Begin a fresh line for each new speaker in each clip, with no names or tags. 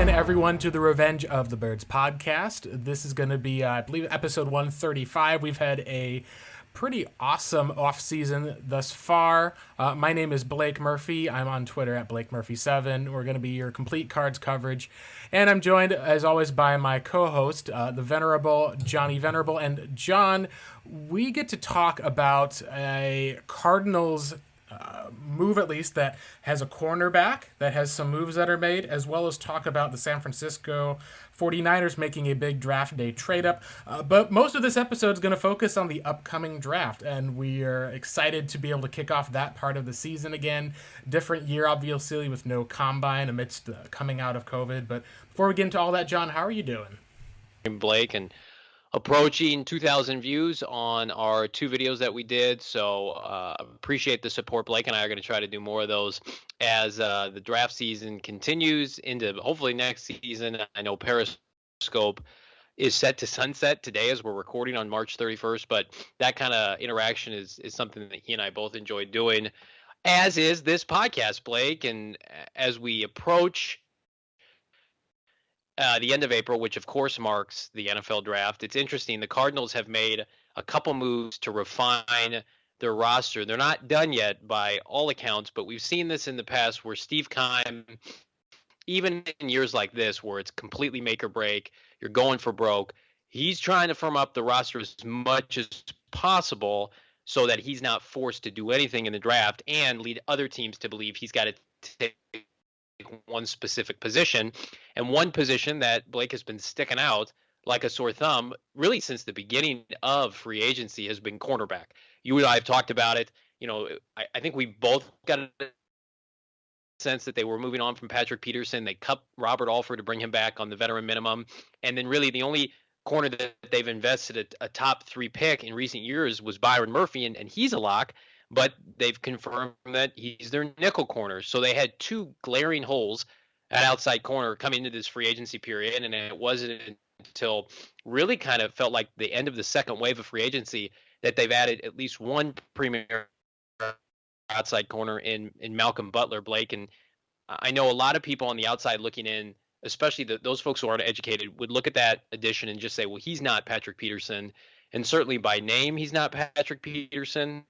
in, everyone, to the Revenge of the Birds podcast. This is going to be, I believe, episode 135. We've had a pretty awesome off-season thus far. My name is Blake Murphy. I'm on Twitter at BlakeMurphy7. We're going to be your complete cards coverage. And I'm joined, as always, by my co-host, the venerable Johnny Venerable. And John, we get to talk about a Cardinals move, at least, that has a cornerback, that has some moves that are made, as well as talk about the San Francisco 49ers making a big draft day trade up. But most of this episode is going to focus on the upcoming draft, and we are excited to be able to kick off that part of the season again. Different year, obviously, with no combine amidst coming out of COVID. But before we get into all that, John, how are you doing?
Blake, and approaching 2,000 views on our two videos that we did. So appreciate the support. Blake and I are going to try to do more of those as the draft season continues into hopefully next season. I know Periscope is set to sunset today as we're recording on March 31st, but that kind of interaction is something that he and I both enjoy doing, as is this podcast, Blake. And as we approach the end of April, which of course marks the NFL draft, it's interesting. The Cardinals have made a couple moves to refine their roster. They're not done yet by all accounts, but we've seen this in the past where Steve Keim, even in years like this where it's completely make or break, you're going for broke, he's trying to firm up the roster as much as possible so that he's not forced to do anything in the draft and lead other teams to believe he's got to take one specific position. And one position that Blake has been sticking out like a sore thumb really since the beginning of free agency has been cornerback. You and I have talked about it. You know, I think we both got a sense that they were moving on from Patrick Peterson. They cut Robert Alford to bring him back on the veteran minimum. And then really the only corner that they've invested a top 3 pick in recent years was Byron Murphy, and he's a lock. But they've confirmed that he's their nickel corner. So they had two glaring holes at outside corner coming into this free agency period. And it wasn't until really kind of felt like the end of the second wave of free agency that they've added at least one premier outside corner in Malcolm Butler, Blake. And I know a lot of people on the outside looking in, especially those folks who aren't educated, would look at that addition and just say, well, he's not Patrick Peterson. And certainly by name, he's not Patrick Peterson.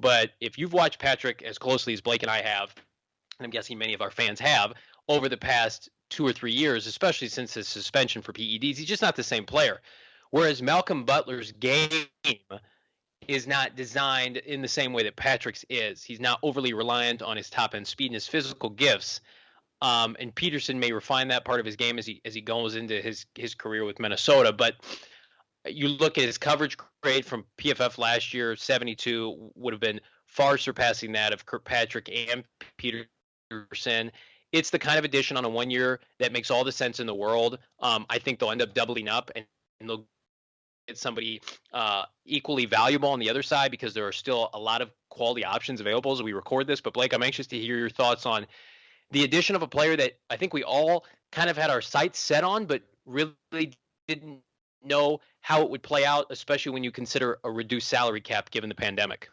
But if you've watched Patrick as closely as Blake and I have, and I'm guessing many of our fans have, over the past 2 or 3 years, especially since his suspension for PEDs, he's just not the same player. Whereas Malcolm Butler's game is not designed in the same way that Patrick's is. He's not overly reliant on his top-end speed and his physical gifts. And Peterson may refine that part of his game as he goes into his career with Minnesota. But you look at his coverage grade from PFF last year, 72, would have been far surpassing that of Kirkpatrick and Peterson. It's the kind of addition on a 1 year that makes all the sense in the world. I think they'll end up doubling up and they'll get somebody equally valuable on the other side because there are still a lot of quality options available as we record this. But Blake, I'm anxious to hear your thoughts on the addition of a player that I think we all kind of had our sights set on, but really didn't know how it would play out, especially when you consider a reduced salary cap given the pandemic.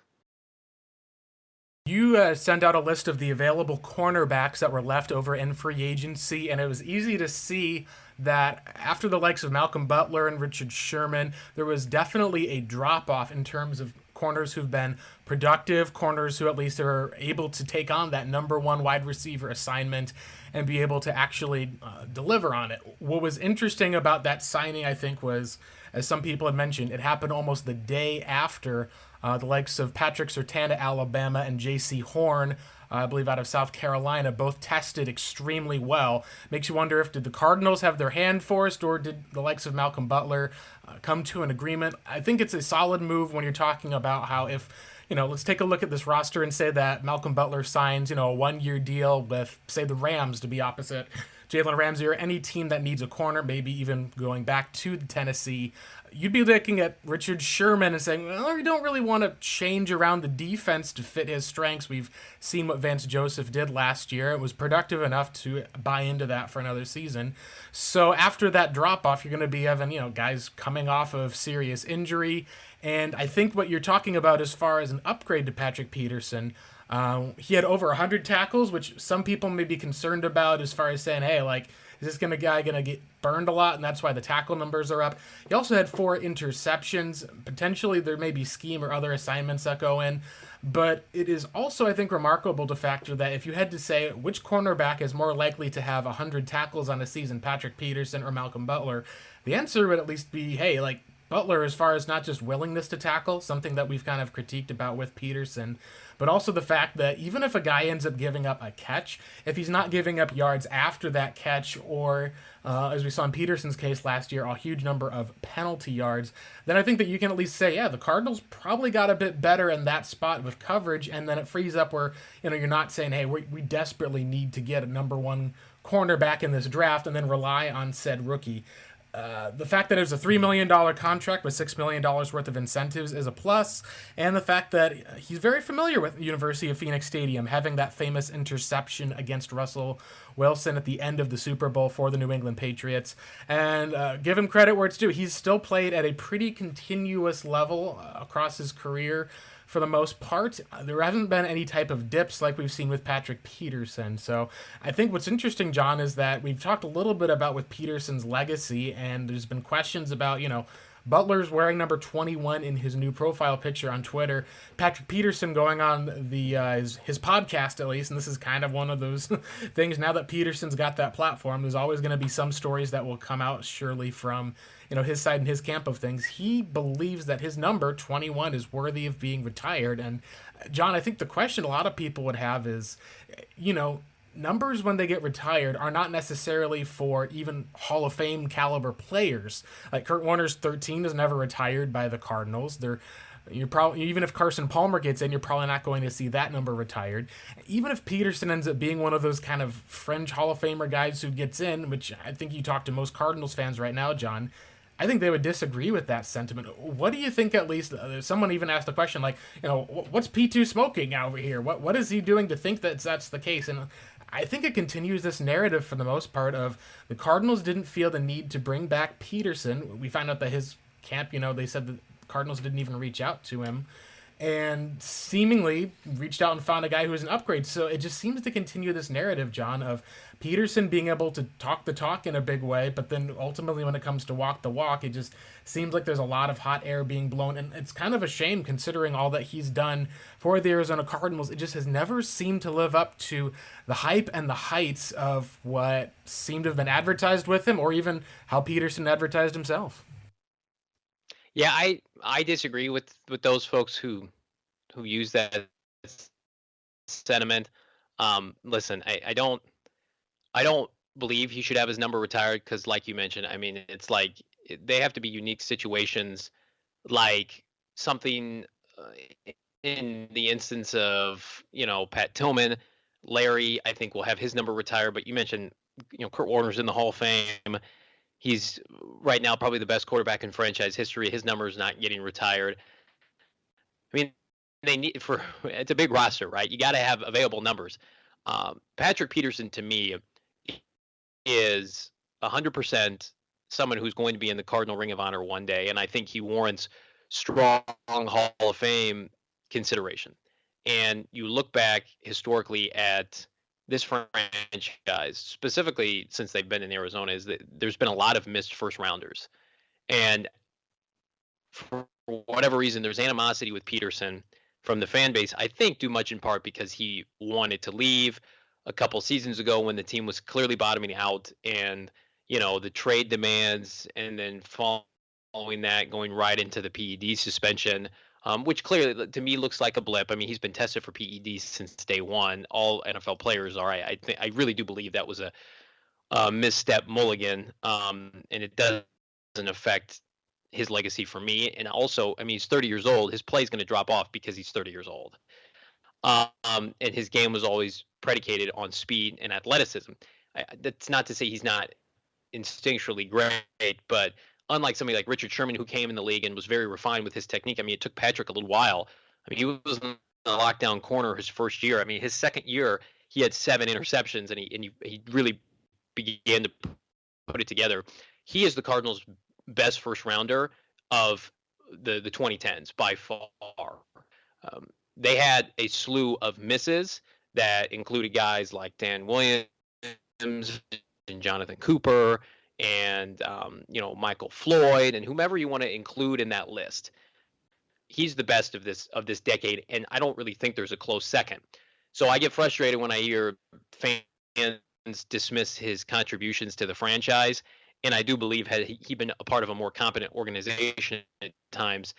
You sent out a list of the available cornerbacks that were left over in free agency, and it was easy to see that after the likes of Malcolm Butler and Richard Sherman, there was definitely a drop-off in terms of corners who've been productive, corners who at least are able to take on that number one wide receiver assignment and be able to actually deliver on it. What was interesting about that signing, I think, was, as some people had mentioned, it happened almost the day after the likes of Patrick Surtain at Alabama and J.C. Horn, I believe out of South Carolina, both tested extremely well. Makes you wonder, did the Cardinals have their hand forced, or did the likes of Malcolm Butler come to an agreement? I think it's a solid move when you're talking about how if, let's take a look at this roster and say that Malcolm Butler signs, a 1 year deal with, say, the Rams to be opposite Jalen Ramsey or any team that needs a corner, maybe even going back to Tennessee. You'd be looking at Richard Sherman and saying, well, we don't really want to change around the defense to fit his strengths. We've seen what Vance Joseph did last year. It was productive enough to buy into that for another season. So after that drop-off, you're going to be having, guys coming off of serious injury. And I think what you're talking about as far as an upgrade to Patrick Peterson, He had over 100 tackles, which some people may be concerned about as far as saying, hey, like, is this guy gonna get burned a lot, and that's why the tackle numbers are up. He also had 4 interceptions. Potentially, there may be scheme or other assignments that go in, but it is also, I think, remarkable to factor that if you had to say which cornerback is more likely to have 100 tackles on a season, Patrick Peterson or Malcolm Butler, the answer would at least be, hey, like, Butler, as far as not just willingness to tackle, something that we've kind of critiqued about with Peterson, but also the fact that even if a guy ends up giving up a catch, if he's not giving up yards after that catch, or as we saw in Peterson's case last year, a huge number of penalty yards, then I think that you can at least say, yeah, the Cardinals probably got a bit better in that spot with coverage, and then it frees up where you're not saying, hey, we desperately need to get a number one cornerback in this draft and then rely on said rookie. The fact that it was a $3 million contract with $6 million worth of incentives is a plus, and the fact that he's very familiar with University of Phoenix Stadium, having that famous interception against Russell Wilson at the end of the Super Bowl for the New England Patriots. And give him credit where it's due. He's still played at a pretty continuous level across his career. For the most part, there hasn't been any type of dips like we've seen with Patrick Peterson. So I think what's interesting, John, is that we've talked a little bit about with Peterson's legacy, and there's been questions about, Butler's wearing number 21 in his new profile picture on Twitter. Patrick Peterson going on the his podcast, at least, and this is kind of one of those things. Now that Peterson's got that platform, there's always going to be some stories that will come out, surely, from his side and his camp of things. He believes that his number 21 is worthy of being retired. And John, I think the question a lot of people would have is, numbers when they get retired are not necessarily for even Hall of Fame caliber players. Like Kurt Warner's 13 is never retired by the Cardinals. You're probably, even if Carson Palmer gets in, you're probably not going to see that number retired. Even if Peterson ends up being one of those kind of fringe Hall of Famer guys who gets in, which I think you talk to most Cardinals fans right now, John, I think they would disagree with that sentiment. What do you think, at least, someone even asked the question, like, what's P2 smoking over here? What is he doing to think that that's the case? And I think it continues this narrative for the most part of the Cardinals didn't feel the need to bring back Peterson. We found out that his camp, they said the Cardinals didn't even reach out to him, and seemingly reached out and found a guy who was an upgrade. So it just seems to continue this narrative, John, of Peterson being able to talk the talk in a big way, but then ultimately when it comes to walk the walk, it just seems like there's a lot of hot air being blown. And it's kind of a shame considering all that he's done for the Arizona Cardinals. It just has never seemed to live up to the hype and the heights of what seemed to have been advertised with him, or even how Peterson advertised himself.
Yeah, I disagree with those folks who use that sentiment. Listen, I don't believe he should have his number retired because, like you mentioned, I mean, it's like they have to be unique situations, like something in the instance of Pat Tillman. Larry, I think, will have his number retired, but you mentioned Kurt Warner's in the Hall of Fame. He's right now probably the best quarterback in franchise history. His number is not getting retired. I mean, they need it's a big roster, right? You got to have available numbers. Patrick Peterson, to me, is 100% someone who's going to be in the Cardinal Ring of Honor one day, and I think he warrants strong Hall of Fame consideration. And you look back historically at this franchise, specifically since they've been in Arizona, is that there's been a lot of missed first rounders. And for whatever reason, there's animosity with Peterson from the fan base, I think due much in part because he wanted to leave a couple seasons ago when the team was clearly bottoming out, and the trade demands, and then following that going right into the PED suspension, which clearly to me looks like a blip. I mean, he's been tested for PEDs since day one. All NFL players are. I really do believe that was a misstep mulligan, and it doesn't affect his legacy for me. And also, I mean, he's 30 years old. His play is going to drop off because he's 30 years old. And his game was always predicated on speed and athleticism. That's not to say he's not instinctually great, but unlike somebody like Richard Sherman, who came in the league and was very refined with his technique, I mean, it took Patrick a little while. I mean, he was in a lockdown corner his first year. I mean, his second year, he had 7 interceptions, and he really began to put it together. He is the Cardinals' best first rounder of the 2010s by far. they had a slew of misses that included guys like Dan Williams and Jonathan Cooper and Michael Floyd and whomever you want to include in that list. He's the best of this decade, and I don't really think there's a close second. So I get frustrated when I hear fans dismiss his contributions to the franchise, and I do believe had he been a part of a more competent organization at times,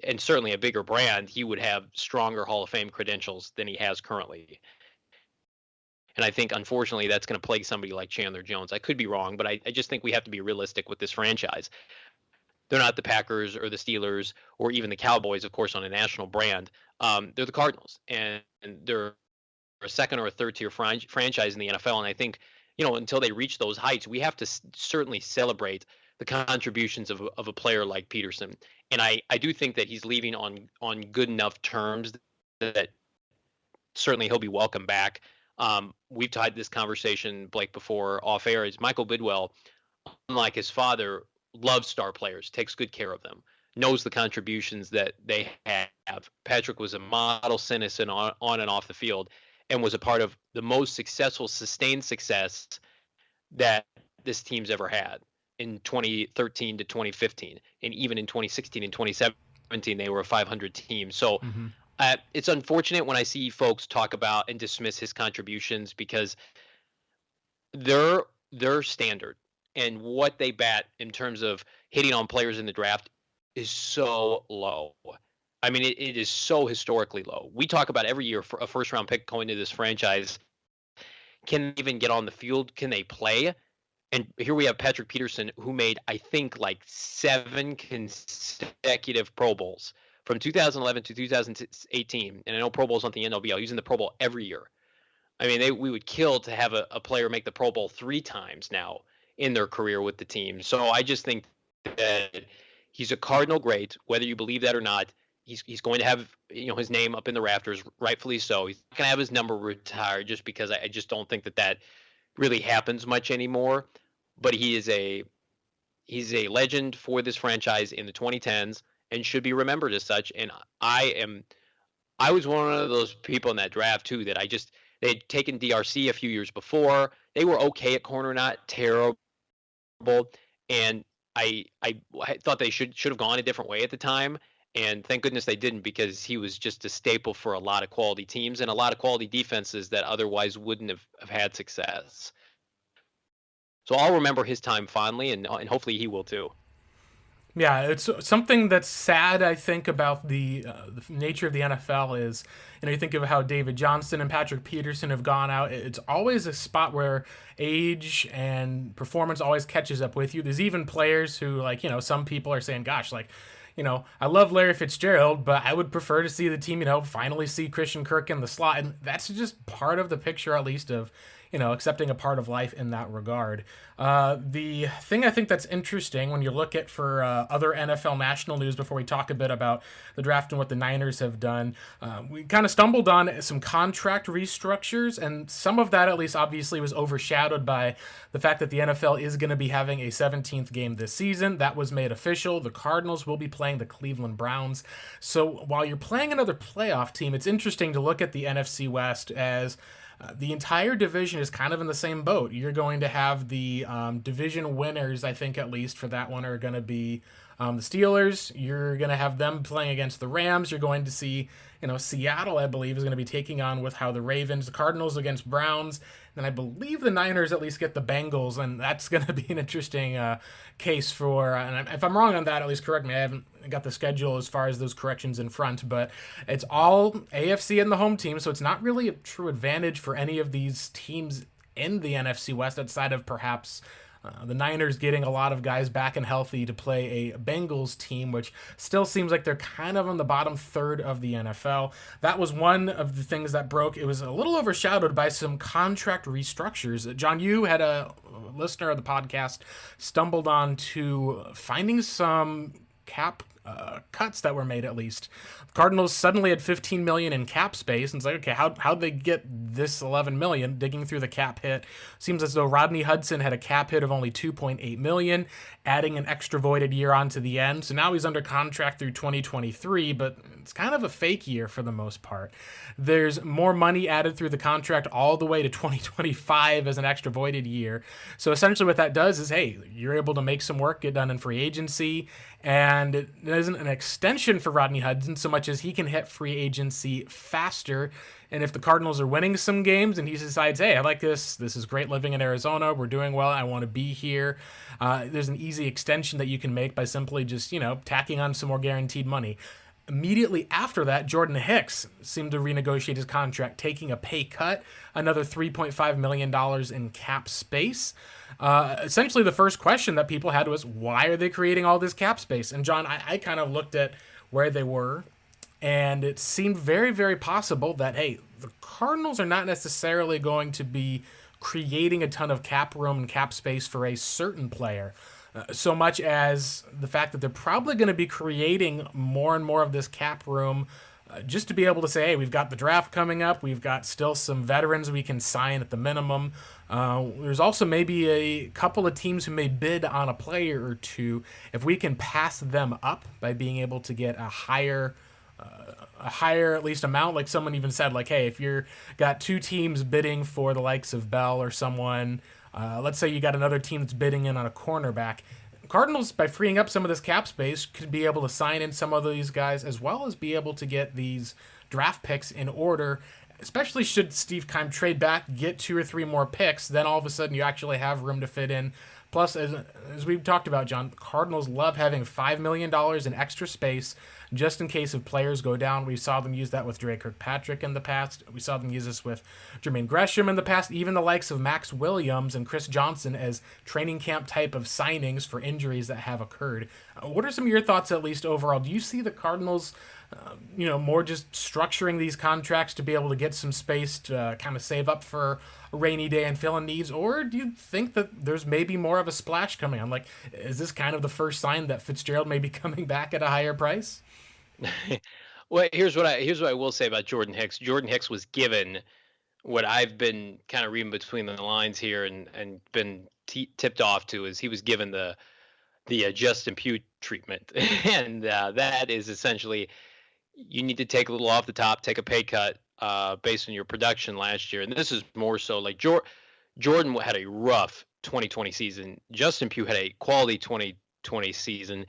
and certainly a bigger brand, he would have stronger Hall of Fame credentials than he has currently. And I think, unfortunately, that's going to plague somebody like Chandler Jones. I could be wrong, but I just think we have to be realistic with this franchise. They're not the Packers or the Steelers or even the Cowboys, of course, on a national brand. They're the Cardinals, and they're a second or a third tier franchise in the NFL. And I think, until they reach those heights, we have to certainly celebrate the contributions of a player like Peterson. And I do think that he's leaving on good enough terms that certainly he'll be welcome back. We've had this conversation, Blake, before off air. Is Michael Bidwell, unlike his father, loves star players, takes good care of them, knows the contributions that they have. Patrick was a model citizen on and off the field, and was a part of the most successful, sustained success that this team's ever had in 2013 to 2015, and even in 2016 and 2017, they were a 500 team. So. Mm-hmm. It's unfortunate when I see folks talk about and dismiss his contributions because their standard and what they bat in terms of hitting on players in the draft is so low. I mean, it is so historically low. We talk about every year for a first-round pick going to this franchise. Can they even get on the field? Can they play? And here we have Patrick Peterson, who made, I think, like 7 consecutive Pro Bowls. From 2011 to 2018, and I know Pro Bowl's not the end all be all, using the Pro Bowl every year. I mean, we would kill to have a player make the Pro Bowl 3 times now in their career with the team. So I just think that he's a Cardinal great, whether you believe that or not. He's going to have his name up in the rafters, rightfully so. He's not going to have his number retired just because I just don't think that really happens much anymore. But he's a legend for this franchise in the 2010s. And should be remembered as such. And I was one of those people in that draft too that they had taken DRC a few years before. They were okay at corner, not terrible. And I thought they should have gone a different way at the time. And thank goodness they didn't, because he was just a staple for a lot of quality teams and a lot of quality defenses that otherwise wouldn't have had success. So I'll remember his time fondly, and hopefully he will too.
Yeah, it's something that's sad, I think, about the nature of the NFL is, you think of how David Johnson and Patrick Peterson have gone out. It's always a spot where age and performance always catches up with you. There's even players who, some people are saying, gosh, I love Larry Fitzgerald, but I would prefer to see the team, finally see Christian Kirk in the slot. And that's just part of the picture, at least, of accepting a part of life in that regard. The thing I think that's interesting when you look at for other NFL national news before we talk a bit about the draft and what the Niners have done, we kind of stumbled on some contract restructures, and some of that at least obviously was overshadowed by the fact that the NFL is going to be having a 17th game this season. That was made official. The Cardinals will be playing the Cleveland Browns. So while you're playing another playoff team, it's interesting to look at the NFC West as the entire division is kind of in the same boat. You're going to have the division winners, I think at least for that one, are going to be the Steelers. You're going to have them playing against the Rams. You're going to see, Seattle, I believe, is going to be taking on with how the Ravens, the Cardinals against Browns. And I believe the Niners at least get the Bengals, and that's going to be an interesting case for, and if I'm wrong on that, at least correct me. I haven't got the schedule as far as those corrections in front, but it's all AFC in the home team, so it's not really a true advantage for any of these teams in the NFC West outside of perhaps the Niners getting a lot of guys back and healthy to play a Bengals team, which still seems like they're kind of on the bottom third of the NFL. That was one of the things that broke. It was a little overshadowed by some contract restructures. John, you had a listener of the podcast stumbled on to finding some cap cuts that were made, at least. Cardinals suddenly had 15 million in cap space, and it's like, okay, how'd they get this 11 million? Digging through the cap hit, seems as though Rodney Hudson had a cap hit of only 2.8 million, adding an extra voided year onto the end. So now he's under contract through 2023, but it's kind of a fake year for the most part. There's more money added through the contract all the way to 2025 as an extra voided year. So essentially what that does is, hey, you're able to make some work get done in free agency, and it isn't an extension for Rodney Hudson so much as he can hit free agency faster. And if the Cardinals are winning some games and he decides, hey, I like this is great living in Arizona, we're doing well, I want to be here, there's an easy extension that you can make by simply just, tacking on some more guaranteed money. Immediately after that, Jordan Hicks seemed to renegotiate his contract, taking a pay cut, another $3.5 million in cap space. Essentially, the first question that people had was, why are they creating all this cap space? And John, I kind of looked at where they were, and it seemed very, very possible that, hey, the Cardinals are not necessarily going to be creating a ton of cap room and cap space for a certain player. So much as the fact that they're probably going to be creating more and more of this cap room just to be able to say, hey, we've got the draft coming up. We've got still some veterans we can sign at the minimum. There's also maybe a couple of teams who may bid on a player or two if we can pass them up by being able to get a higher at least amount. Like someone even said, like, hey, if you're got two teams bidding for the likes of Bell or someone, let's say you got another team that's bidding in on a cornerback. Cardinals, by freeing up some of this cap space, could be able to sign in some of these guys as well as be able to get these draft picks in order, especially should Steve Keim trade back, get 2 or 3 more picks, then all of a sudden you actually have room to fit in. Plus, as we've talked about, John, Cardinals love having $5 million in extra space just in case if players go down. We saw them use that with Dre Kirkpatrick in the past. We saw them use this with Jermaine Gresham in the past, even the likes of Max Williams and Chris Johnson as training camp type of signings for injuries that have occurred. What are some of your thoughts, at least overall? Do you see the Cardinals more just structuring these contracts to be able to get some space to kind of save up for a rainy day and fill in needs? Or do you think that there's maybe more of a splash coming on? Like, is this kind of the first sign that Fitzgerald may be coming back at a higher price?
Well, here's what I will say about Jordan Hicks. Jordan Hicks was given what I've been kind of reading between the lines here and been tipped off to is he was given the Justin Pugh treatment, and that is essentially you need to take a little off the top, take a pay cut based on your production last year. And this is more so like Jordan had a rough 2020 season. Justin Pugh had a quality 2020 season,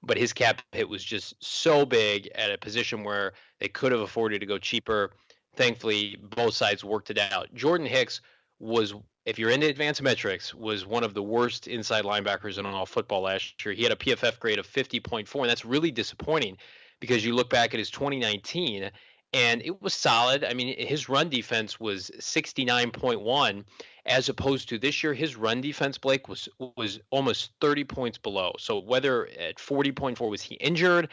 but his cap hit was just so big at a position where they could have afforded to go cheaper. Thankfully, both sides worked it out. Jordan Hicks was, if you're into advanced metrics, was one of the worst inside linebackers in all football last year. He had a PFF grade of 50.4, and that's really disappointing because you look back at his 2019 and it was solid. I mean, his run defense was 69.1 as opposed to this year. His run defense, Blake, was almost 30 points below. So whether at 40.4, was he injured?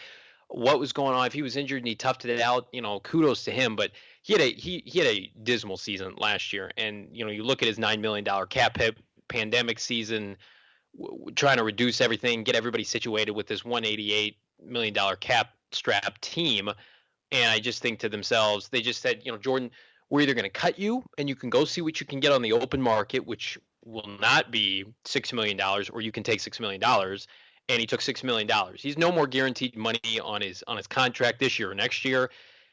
What was going on? If he was injured and he toughed it out, kudos to him. But he had a dismal season last year. And, you look at his $9 million cap hit, pandemic season, trying to reduce everything, get everybody situated with this $188 million cap strap team. And I just think to themselves, they just said, Jordan, we're either going to cut you and you can go see what you can get on the open market, which will not be $6 million, or you can take $6 million. And he took $6 million. He's no more guaranteed money on his contract this year or next year.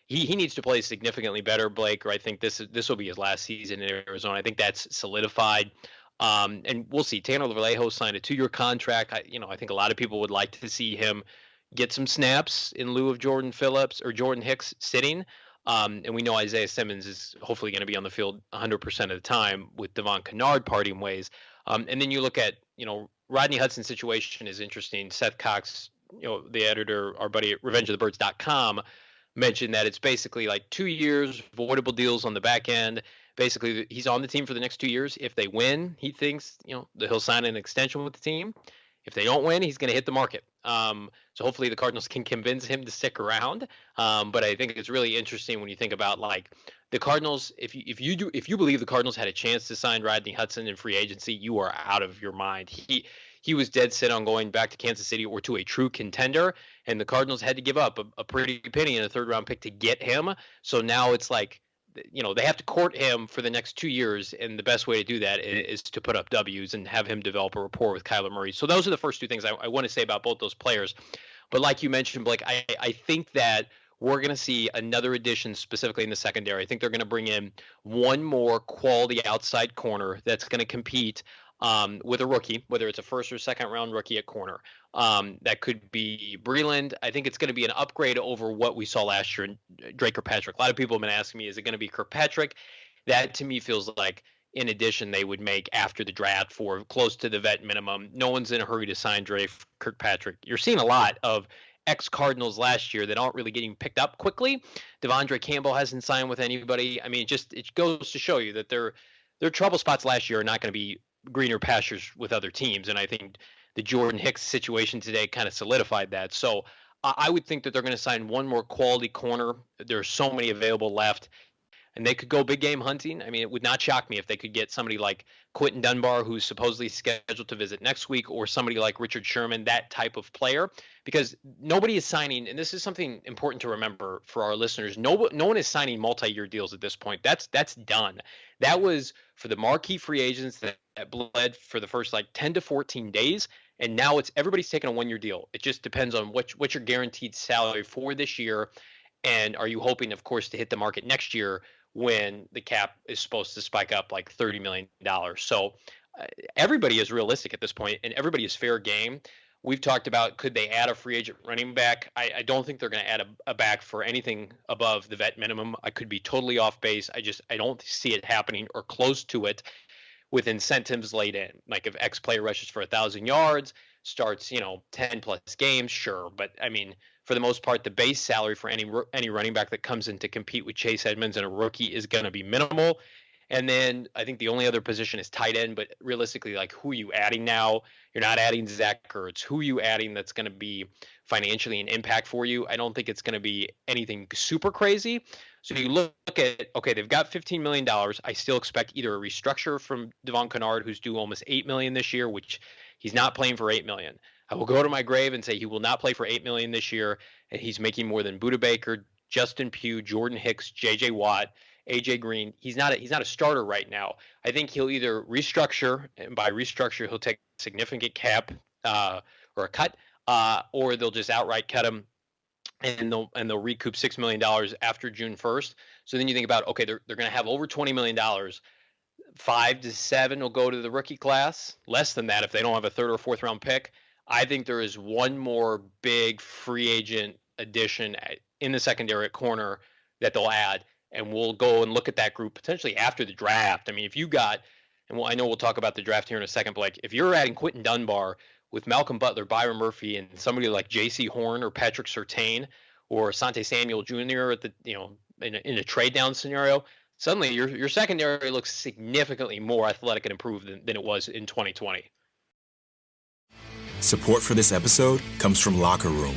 He needs to play significantly better, Blake, or I think this will be his last season in Arizona. I think that's solidified. And we'll see. Tanner Vallejo signed a 2-year contract. I think a lot of people would like to see him get some snaps in lieu of Jordan Hicks sitting. And we know Isaiah Simmons is hopefully going to be on the field 100% of the time with Devon Kennard parting ways. And then you look at, Rodney Hudson's situation is interesting. Seth Cox, the editor, our buddy at revengeofthebirds.com, mentioned that it's basically like 2 years, voidable deals on the back end. Basically, he's on the team for the next 2 years. If they win, he thinks, that he'll sign an extension with the team. If they don't win, he's going to hit the market. So hopefully the Cardinals can convince him to stick around. But I think it's really interesting when you think about like the Cardinals. If you believe the Cardinals had a chance to sign Rodney Hudson in free agency, you are out of your mind. he was dead set on going back to Kansas City or to a true contender, and the Cardinals had to give up a pretty penny in a third-round pick to get him. So now it's like, they have to court him for the next 2 years, and the best way to do that is to put up W's and have him develop a rapport with Kyler Murray. So those are the first two things I want to say about both those players. But like you mentioned, Blake, I think that we're going to see another addition specifically in the secondary. I think they're going to bring in one more quality outside corner that's going to compete with a rookie, whether it's a first or second round rookie at corner. That could be Breland. I think it's going to be an upgrade over what we saw last year in Drake Kirkpatrick. A lot of people have been asking me, is it going to be Kirkpatrick? That to me feels like in addition they would make after the draft for close to the vet minimum. No one's in a hurry to sign Drake Kirkpatrick. You're seeing a lot of ex-Cardinals last year that aren't really getting picked up quickly. Devondre Campbell hasn't signed with anybody. I mean, it goes to show you that their trouble spots last year are not going to be greener pastures with other teams. And I think the Jordan Hicks situation today kind of solidified that. So I would think that they're going to sign one more quality corner. There's so many available left, and they could go big game hunting. I mean, it would not shock me if they could get somebody like Quentin Dunbar, who's supposedly scheduled to visit next week, or somebody like Richard Sherman, that type of player, because nobody is signing, and this is something important to remember for our listeners. No one is signing multi-year deals at this point. That's done. That was for the marquee free agents that bled for the first like 10 to 14 days. And now everybody's taking a 1-year deal. It just depends on what's your guaranteed salary for this year. And are you hoping, of course, to hit the market next year when the cap is supposed to spike up like $30 million? So everybody is realistic at this point, and everybody is fair game. We've talked about, could they add a free agent running back? I don't think they're going to add a back for anything above the vet minimum. I could be totally off base. I don't see it happening or close to it with incentives laid in. Like if X player rushes for 1,000 yards, starts 10 plus games, sure. But I mean, for the most part, the base salary for any running back that comes in to compete with Chase Edmonds and a rookie is going to be minimal. And then I think the only other position is tight end, but realistically, like, who are you adding now? You're not adding Zach Ertz. Who are you adding that's going to be financially an impact for you? I don't think it's going to be anything super crazy. So you look at, okay, they've got $15 million. I still expect either a restructure from Devon Kennard, who's due almost $8 million this year, which he's not playing for $8 million. I will go to my grave and say he will not play for $8 million this year, and he's making more than Budda Baker, Justin Pugh, Jordan Hicks, J.J. Watt, AJ Green. He's not a starter right now. I think he'll either restructure, and by restructure he'll take significant cap or a cut, or they'll just outright cut him, and they'll recoup $6 million after June 1st. So then you think about, okay, they're going to have over $20 million. 5 to 7 will go to the rookie class. Less than that if they don't have a third or fourth round pick. I think there is one more big free agent addition in the secondary at corner that they'll add. And we'll go and look at that group potentially after the draft. I mean, if you got, and I know we'll talk about the draft here in a second, but like if you're adding Quentin Dunbar with Malcolm Butler, Byron Murphy, and somebody like J.C. Horn or Patrick Surtain or Asante Samuel Jr. at the in a trade down scenario, suddenly your secondary looks significantly more athletic and improved than it was in 2020.
Support for this episode comes from Locker Room,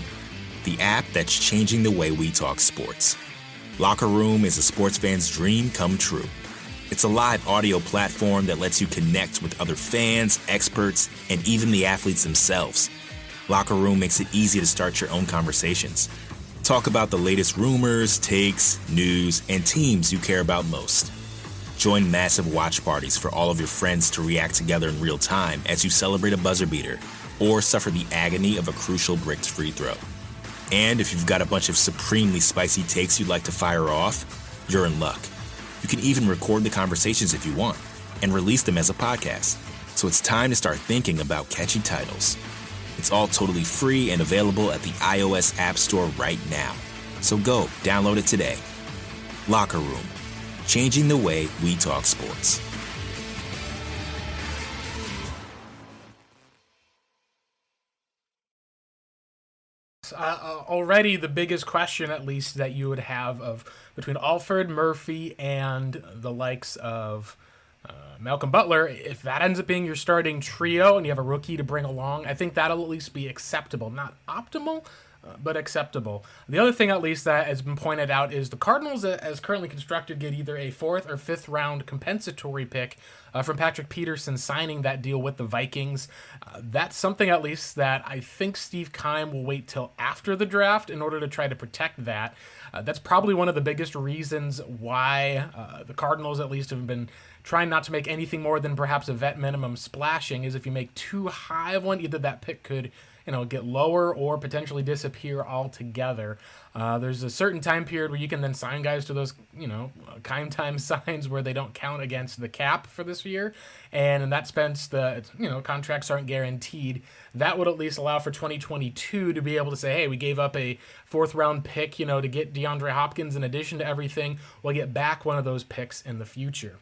the app that's changing the way we talk sports. Locker Room is a sports fan's dream come true. It's a live audio platform that lets you connect with other fans, experts, and even the athletes themselves. Locker Room makes it easy to start your own conversations. Talk about the latest rumors, takes, news, and teams you care about most. Join massive watch parties for all of your friends to react together in real time as you celebrate a buzzer beater or suffer the agony of a crucial bricked free throw. And if you've got a bunch of supremely spicy takes you'd like to fire off, you're in luck. You can even record the conversations if you want and release them as a podcast. So it's time to start thinking about catchy titles. It's all totally free and available at the iOS App Store right now. So go, download it today. Locker Room, changing the way we talk sports.
Already the biggest question, at least, that you would have of between Alfred Murphy and the likes of Malcolm Butler, if that ends up being your starting trio and you have a rookie to bring along, I think that'll at least be acceptable. Not optimal, but acceptable. The other thing, at least, that has been pointed out is the Cardinals, as currently constructed, get either a 4th or 5th round compensatory pick from Patrick Peterson signing that deal with the Vikings. That's something, at least, that I think Steve Keim will wait till after the draft in order to try to protect that. That's probably one of the biggest reasons why the Cardinals, at least, have been trying not to make anything more than perhaps a vet minimum splashing, is if you make too high of one, either that pick could get lower or potentially disappear altogether. There's a certain time period where you can then sign guys to those, Keim time signs where they don't count against the cap for this year. And in that sense, the, contracts aren't guaranteed. That would at least allow for 2022 to be able to say, hey, we gave up a 4th round pick, to get DeAndre Hopkins in addition to everything. We'll get back one of those picks in the future.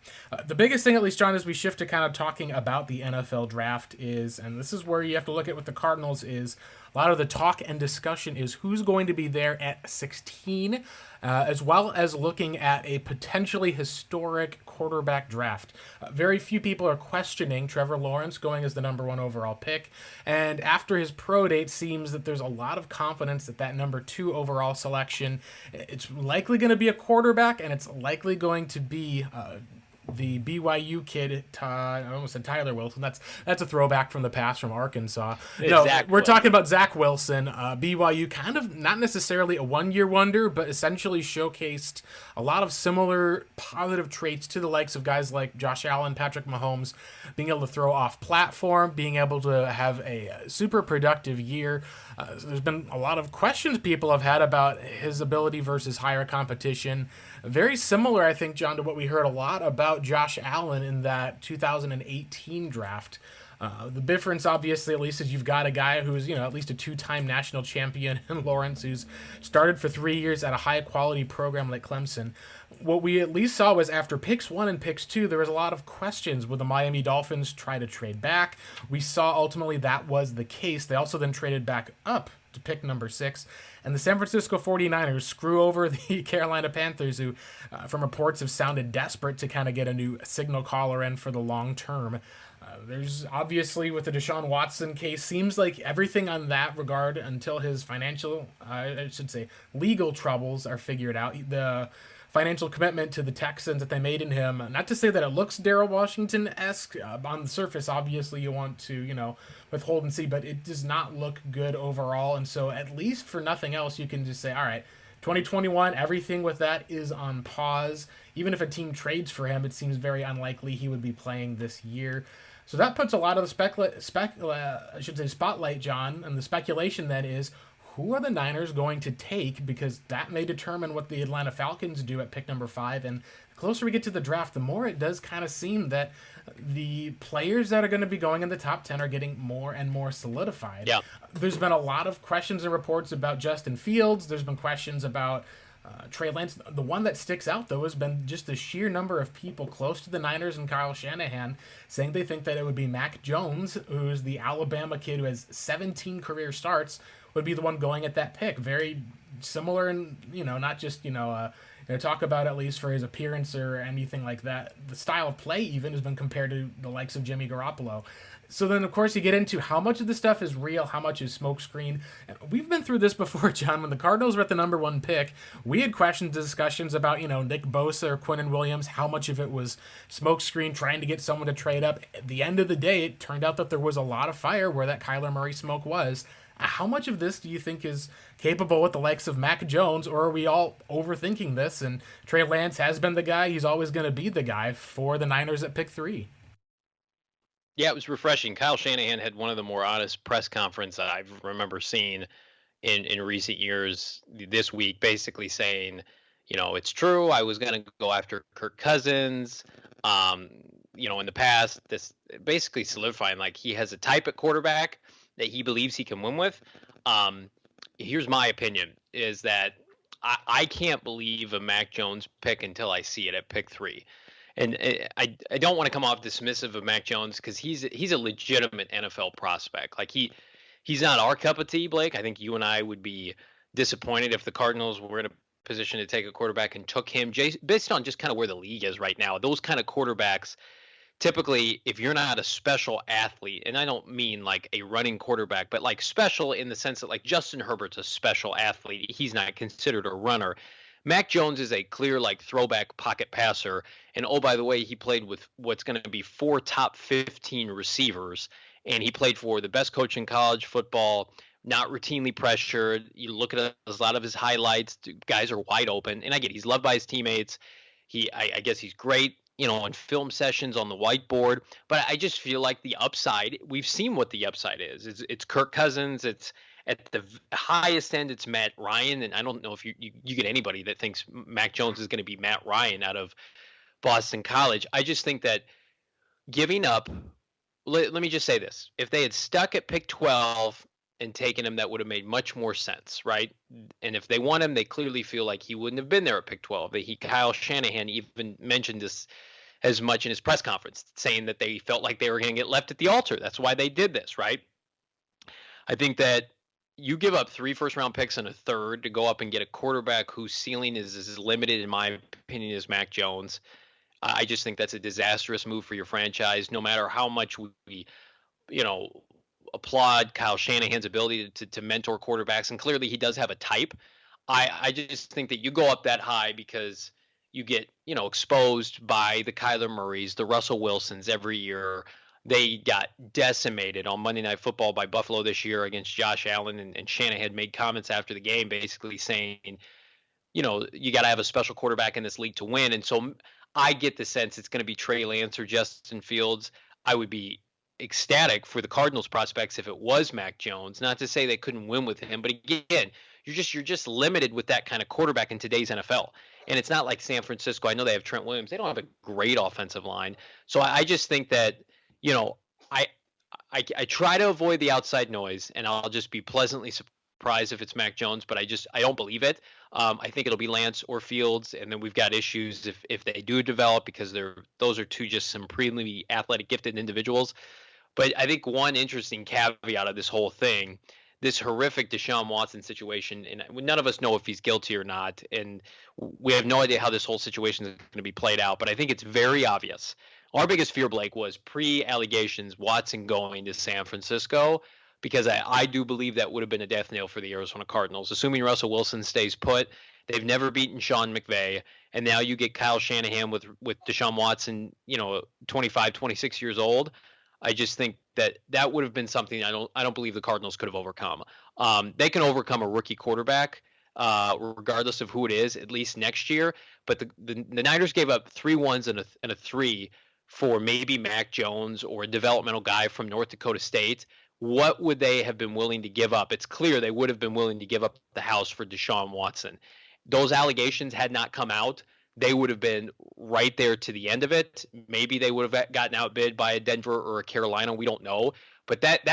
The biggest thing, at least, John, as we shift to kind of talking about the NFL draft is, and this is where you have to look at with the Cardinals, is a lot of the talk and discussion is who's going to be there at 16, as well as looking at a potentially historic quarterback draft. Very few people are questioning Trevor Lawrence going as the number 1 overall pick, and after his pro date, seems that there's a lot of confidence that number 2 overall selection, it's likely going to be a quarterback, and it's likely going to be the BYU kid, I almost said Tyler Wilson. That's a throwback from the past from Arkansas. No, we're talking about Zach Wilson. BYU, kind of not necessarily a one-year wonder, but essentially showcased a lot of similar positive traits to the likes of guys like Josh Allen, Patrick Mahomes, being able to throw off platform, being able to have a super productive year. There's been a lot of questions people have had about his ability versus higher competition. Very similar, I think, John, to what we heard a lot about Josh Allen in that 2018 draft. The difference, obviously, at least, is you've got a guy who's, at least a 2-time national champion in Lawrence, who's started for 3 years at a high-quality program like Clemson. What we at least saw was after picks 1 and picks 2, there was a lot of questions. Would the Miami Dolphins try to trade back? We saw ultimately that was the case. They also then traded back up to pick number 6. And the San Francisco 49ers screw over the Carolina Panthers, who, from reports, have sounded desperate to kind of get a new signal caller in for the long term. There's obviously, with the Deshaun Watson case, seems like everything on that regard until his legal troubles are figured out. The financial commitment to the Texans that they made in him, not to say that it looks Darrell Washington-esque. On the surface, obviously, you want to, withhold and see, but it does not look good overall. And so, at least for nothing else, you can just say, all right, 2021, everything with that is on pause. Even if a team trades for him, it seems very unlikely he would be playing this year. So that puts a lot of the spotlight, John, and the speculation then is, who are the Niners going to take? Because that may determine what the Atlanta Falcons do at pick number 5. And the closer we get to the draft, the more it does kind of seem that the players that are going to be going in the top 10 are getting more and more solidified.
Yeah.
There's been a lot of questions and reports about Justin Fields. There's been questions about Trey Lance. The one that sticks out, though, has been just the sheer number of people close to the Niners and Kyle Shanahan saying they think that it would be Mac Jones, who's the Alabama kid who has 17 career starts, would be the one going at that pick. Very similar, and not just talk about, at least for his appearance or anything like that. The style of play even has been compared to the likes of Jimmy Garoppolo. So then, of course, you get into how much of this stuff is real, how much is smokescreen. And we've been through this before, John. When the Cardinals were at the number 1 pick, we had questions, discussions about, Nick Bosa or Quinnen Williams, how much of it was smokescreen, trying to get someone to trade up. At the end of the day, it turned out that there was a lot of fire where that Kyler Murray smoke was. How much of this do you think is capable with the likes of Mac Jones, or are we all overthinking this? And Trey Lance has been the guy. He's always going to be the guy for the Niners at pick 3.
Yeah, it was refreshing. Kyle Shanahan had one of the more honest press conferences I remember seeing in recent years this week, basically saying, it's true, I was going to go after Kirk Cousins. In the past, this basically solidifying, like, he has a type at quarterback that he believes he can win with. Here's my opinion, is that I can't believe a Mac Jones pick until I see it at pick 3. And I don't want to come off dismissive of Mac Jones, because he's a legitimate NFL prospect. Like, he's not our cup of tea, Blake. I think you and I would be disappointed if the Cardinals were in a position to take a quarterback and took him based on just kind of where the league is right now. Those kind of quarterbacks typically, if you're not a special athlete, and I don't mean like a running quarterback, but like special in the sense that like Justin Herbert's a special athlete, he's not considered a runner. Mac Jones is a clear like throwback pocket passer, and oh by the way, he played with what's going to be 4 top 15 receivers, and he played for the best coach in college football. Not routinely pressured. You look at a lot of his highlights. Guys are wide open, and I get he's loved by his teammates. I guess he's great, on film sessions on the whiteboard. But I just feel like the upside. We've seen what the upside is. It's Kirk Cousins. It's at the highest end. It's Matt Ryan, and I don't know if you get anybody that thinks Mac Jones is going to be Matt Ryan out of Boston College. I just think that giving up. Let me just say this: if they had stuck at pick 12 and taken him, that would have made much more sense, right? And if they want him, they clearly feel like he wouldn't have been there at pick 12. Kyle Shanahan even mentioned this as much in his press conference, saying that they felt like they were going to get left at the altar. That's why they did this, right? I think that you give up 3 first-round picks and a third to go up and get a quarterback whose ceiling is as limited, in my opinion, as Mac Jones. I just think that's a disastrous move for your franchise, no matter how much we, applaud Kyle Shanahan's ability to mentor quarterbacks, and clearly he does have a type. I just think that you go up that high because you get exposed by the Kyler Murrays, the Russell Wilsons every year. They got decimated on Monday Night Football by Buffalo this year against Josh Allen, and Shanahan made comments after the game basically saying, you got to have a special quarterback in this league to win. And so I get the sense it's going to be Trey Lance or Justin Fields. I would be ecstatic for the Cardinals prospects if it was Mac Jones. Not to say they couldn't win with him, but again, you're just limited with that kind of quarterback in today's NFL. And it's not like San Francisco. I know they have Trent Williams. They don't have a great offensive line. So I just think that, I try to avoid the outside noise, and I'll just be pleasantly surprised if it's Mac Jones, but I don't believe it. I think it'll be Lance or Fields, and then we've got issues if they do develop, because those are two just supremely athletic, gifted individuals. But I think one interesting caveat of this whole thing, this horrific Deshaun Watson situation, and none of us know if he's guilty or not, and we have no idea how this whole situation is going to be played out, but I think it's very obvious. Our biggest fear, Blake, was pre-allegations Watson going to San Francisco, because I do believe that would have been a death knell for the Arizona Cardinals. Assuming Russell Wilson stays put, they've never beaten Sean McVay, and now you get Kyle Shanahan with Deshaun Watson, 25, 26 years old. I just think that would have been something I don't believe the Cardinals could have overcome. They can overcome a rookie quarterback, regardless of who it is, at least next year. But the Niners gave up 3 1s and a 3 for maybe Mac Jones or a developmental guy from North Dakota State. What would they have been willing to give up? It's clear they would have been willing to give up the house for Deshaun Watson. Those allegations had not come out, they would have been right there to the end of it. Maybe they would have gotten outbid by a Denver or a Carolina. We don't know. But that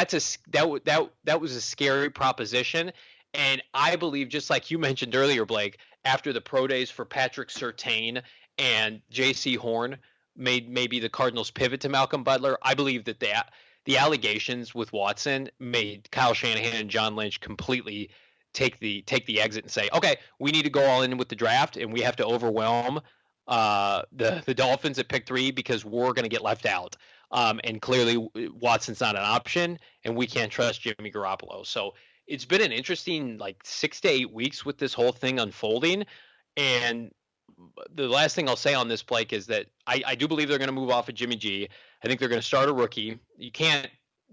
was a scary proposition. And I believe, just like you mentioned earlier, Blake, after the pro days for Patrick Surtain and J.C. Horn made maybe the Cardinals pivot to Malcolm Butler, I believe that the allegations with Watson made Kyle Shanahan and John Lynch completely take the exit and say, okay, we need to go all in with the draft, and we have to overwhelm the Dolphins at pick 3 because we're going to get left out. And clearly Watson's not an option, and we can't trust Jimmy Garoppolo. So it's been an interesting 6 to 8 weeks with this whole thing unfolding. And the last thing I'll say on this, Blake, is that I do believe they're going to move off of Jimmy G. I think they're going to start a rookie. You can't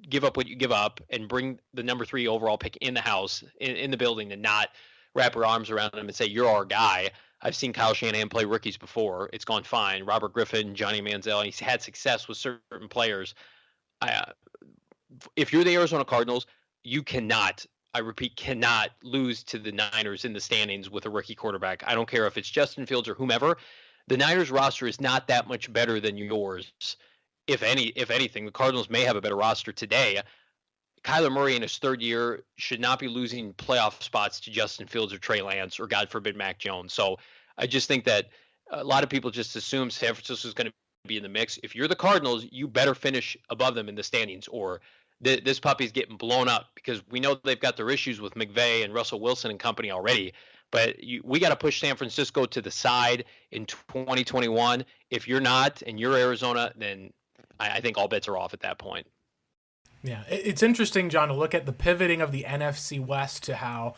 give up what you give up and bring the number 3 overall pick in the house, in the building, and not wrap your arms around him and say, you're our guy. I've seen Kyle Shanahan play rookies before. It's gone fine. Robert Griffin, Johnny Manziel, he's had success with certain players. If you're the Arizona Cardinals, you cannot, I repeat, cannot lose to the Niners in the standings with a rookie quarterback. I don't care if it's Justin Fields or whomever. The Niners roster is not that much better than yours. If anything, the Cardinals may have a better roster today. Kyler Murray in his 3rd year should not be losing playoff spots to Justin Fields or Trey Lance or, God forbid, Mac Jones. So I just think that a lot of people just assume San Francisco is going to be in the mix. If you're the Cardinals, you better finish above them in the standings, or this puppy's getting blown up, because we know they've got their issues with McVay and Russell Wilson and company already. But we got to push San Francisco to the side in 2021. If you're not and you're Arizona, then I think all bets are off at that point.
Yeah, it's interesting, John, to look at the pivoting of the NFC West to how,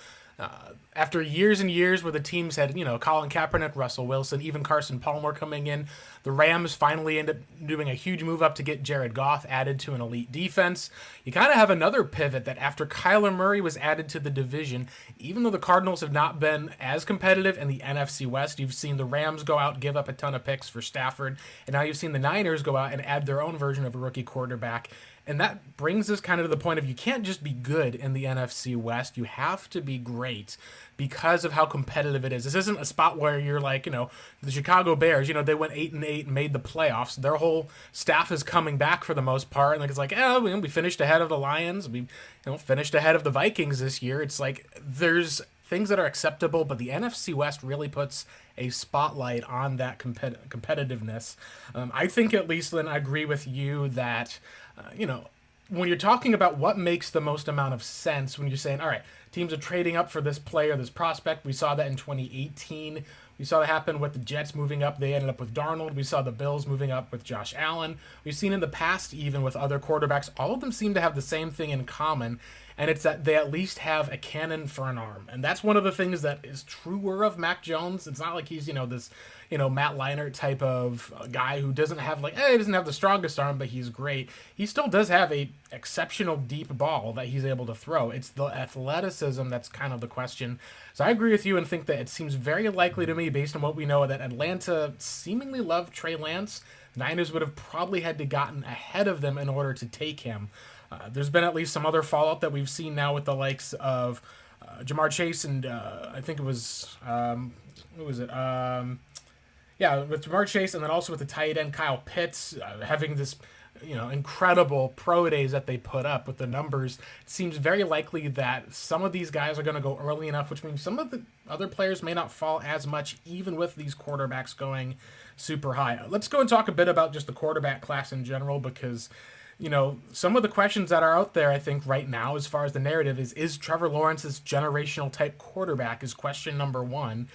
after years and years where the teams had, Colin Kaepernick, Russell Wilson, even Carson Palmer coming in, the Rams finally end up doing a huge move up to get Jared Goff added to an elite defense. You kind of have another pivot that after Kyler Murray was added to the division, even though the Cardinals have not been as competitive in the NFC West, you've seen the Rams go out, give up a ton of picks for Stafford, and now you've seen the Niners go out and add their own version of a rookie quarterback. And that brings us kind of to the point of you can't just be good in the NFC West. You have to be great because of how competitive it is. This isn't a spot where you're like, the Chicago Bears, they went 8-8 and made the playoffs. Their whole staff is coming back for the most part. And it's like, we finished ahead of the Lions. We finished ahead of the Vikings this year. It's like there's things that are acceptable, but the NFC West really puts a spotlight on that competitiveness. I think at least, Lynn, I agree with you that when you're talking about what makes the most amount of sense, when you're saying, all right, teams are trading up for this player, this prospect. We saw that in 2018. We saw that happen with the Jets moving up. They ended up with Darnold. We saw the Bills moving up with Josh Allen. We've seen in the past, even with other quarterbacks, all of them seem to have the same thing in common, and it's that they at least have a cannon for an arm. And that's one of the things that is truer of Mac Jones. It's not like he's, this, Matt Leinart type of guy who doesn't have he doesn't have the strongest arm, but he's great. He still does have a exceptional deep ball that he's able to throw. It's the athleticism that's kind of the question. So I agree with you and think that it seems very likely to me, based on what we know, that Atlanta seemingly loved Trey Lance. Niners would have probably had to gotten ahead of them in order to take him. There's been at least some other fallout that we've seen now with the likes of Jamar Chase and I think it was who was it? With Jamar Chase, and then also with the tight end Kyle Pitts having this incredible pro days that they put up with the numbers. It seems very likely that some of these guys are going to go early enough, which means some of the other players may not fall as much, even with these quarterbacks going super high. Let's go and talk a bit about just the quarterback class in general, because some of the questions that are out there, I think, right now, as far as the narrative is Trevor Lawrence's generational type quarterback is question number one.